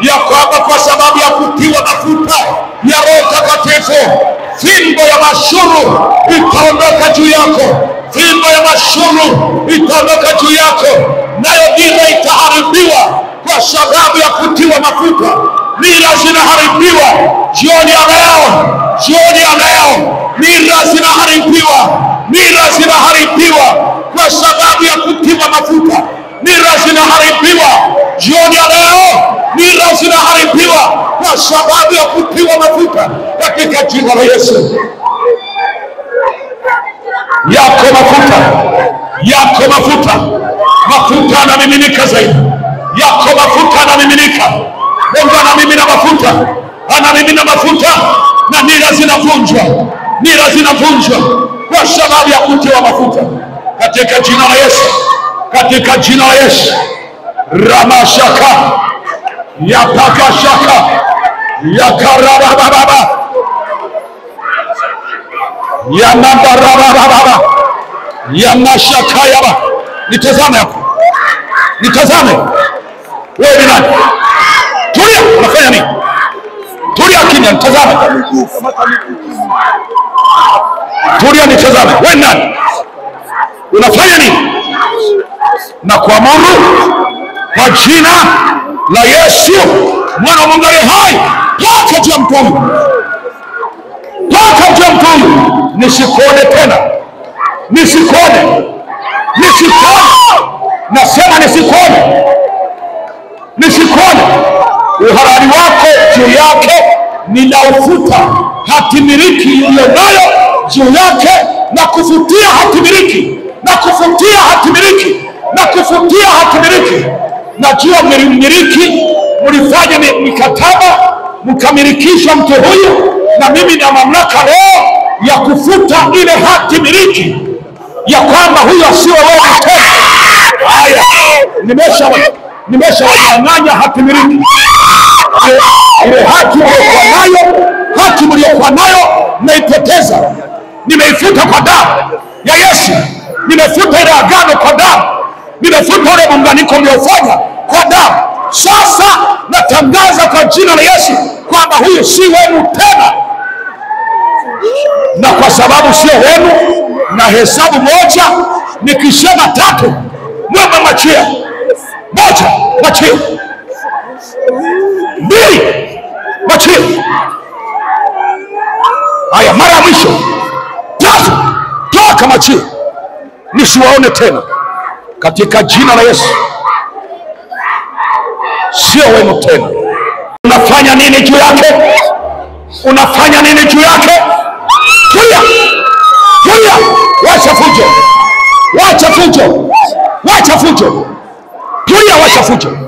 ya kwamba kwa sababu ya kutiwa mafuta ya Roho Mtakatifu, fimbo ya mashuru itaondoka juu yako. Fimbo ya mashuru itaondoka juu yako, nayo dira itaharibiwa kwa sababu ya kutiwa mafuta. Nira zinaharibiwa jioni ya leo, jioni ya leo. Nira zinaharibiwa, nira zinaharibiwa kwa sababu ya kutiwa mafuta. Nira zinaharibiwa jioni ya leo, nira zinaharibiwa kwa sababu ya kutiwa mafuta katika jina la Yesu. Yako mafuta, yako mafuta, mafuta yanamiminika zaidi. Yako mafuta yanamiminika. Mungu anamimina mafuta, anamimina mafuta, na nira zinavunjwa. Nira zinavunjwa kwa sababu ya kutiwa mafuta katika jina la Yesu, katika jina la Yesu. Ramashaka yapakashaka yakarabababa yanabarababa yanashakayaba. Nitazame hapo, nitazame. Wewe ni nani? Tulia, unafanya nini? Tulia kimya, nitazame. Tulia, nitazame. Wewe ni nani? Unafanya nini? Na kuamuru kwa jina la Yesu mwana wa Mungu aliye hai, toka juu ya mtu huyu. Toka juu ya mtu huyu. Nisikuone tena. Nisikuone. Nisikuone. Nasema nisikuone. Nisikuone. Uhalali wako juu yake ninaufuta. Hatimiliki iliyo nayo juu yake na kufutia hatimiliki. Na kufutia hatimiliki. Na kufutia hatimiliki. Najua mlimiliki, mlifanya mikataba, mkamilikisha mtu huyu, na mimi na mamlaka leo ya kufuta ile hati miliki ya kwamba huyu asiwe wewe tena. Haya, nimeshawanyang'anya hati miliki. Ile haki mliokuwa nayo, haki mliokuwa nayo naipoteza. Nimeifuta kwa damu ya Yesu. Nimefuta ile agano kwa damu. Nimefuta ule muunganiko mliofanya kwa damu. Sasa natangaza kwa jina la Yesu kwamba huyu si wenu tena. Na kwa sababu sio wenu, na hesabu moja, nikisema tatu, mwema machia. Moja, machia. Mbili, machia. Haya, mara ya mwisho. Tatu, toka machia. Nisiwaone tena katika jina la Yesu. Sio wenu tena. Unafanya nini juu yake? Unafanya nini juu yake? Tulia. Tulia. Wacha fujo. Wacha fujo. Wacha fujo. Tulia, wacha fujo.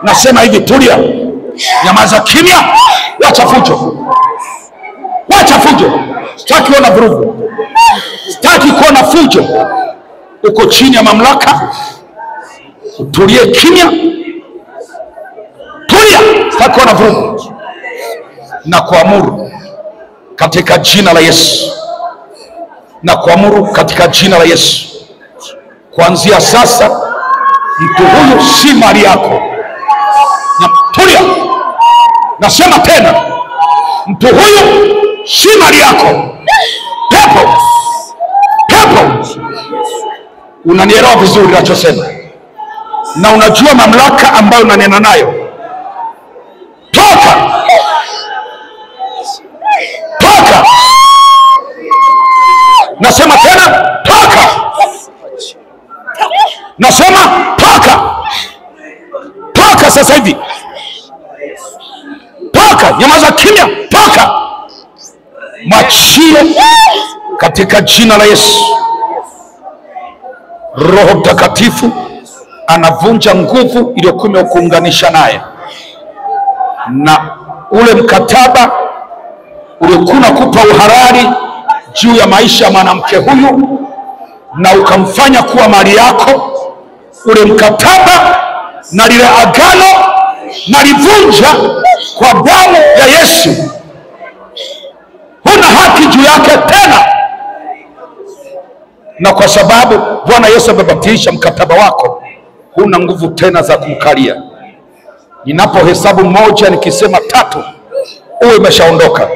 Nasema hivi, tulia. Nyamaza kimya. Wacha fujo. Wacha fujo. Sitaki kuona vurugu. Sitaki kuona fujo. Uko chini ya mamlaka. Tulie kimya. Tulia. Sitaki kuona vurugu. Na kuamuru katika jina la Yesu. Na kuamuru katika jina la Yesu. Kuanzia sasa mtu huyu si mali yako. Tulia. Nasema tena, mtu huyu si mali yako. Pepo, pepo, Unanielewa vizuri ninachosema? Na unajua mamlaka ambayo unanena nayo. Toka! Toka! Nasema tena, toka! Nasema toka! Toka sasa hivi! Toka! Nyamaza kimya! Toka! Mwachie katika jina la Yesu. Roho Mtakatifu anavunja nguvu iliyokuwa imekuunganisha naye, na ule mkataba uliokuwa unakupa uhalali juu ya maisha ya mwanamke huyu na ukamfanya kuwa mali yako, ule mkataba na lile agano nalivunja kwa damu ya Yesu. Huna haki juu yake tena, na kwa sababu Bwana Yesu amebatilisha mkataba wako, huna nguvu tena za kumkalia. Ninapohesabu 1 nikisema 3, uwe umeshaondoka.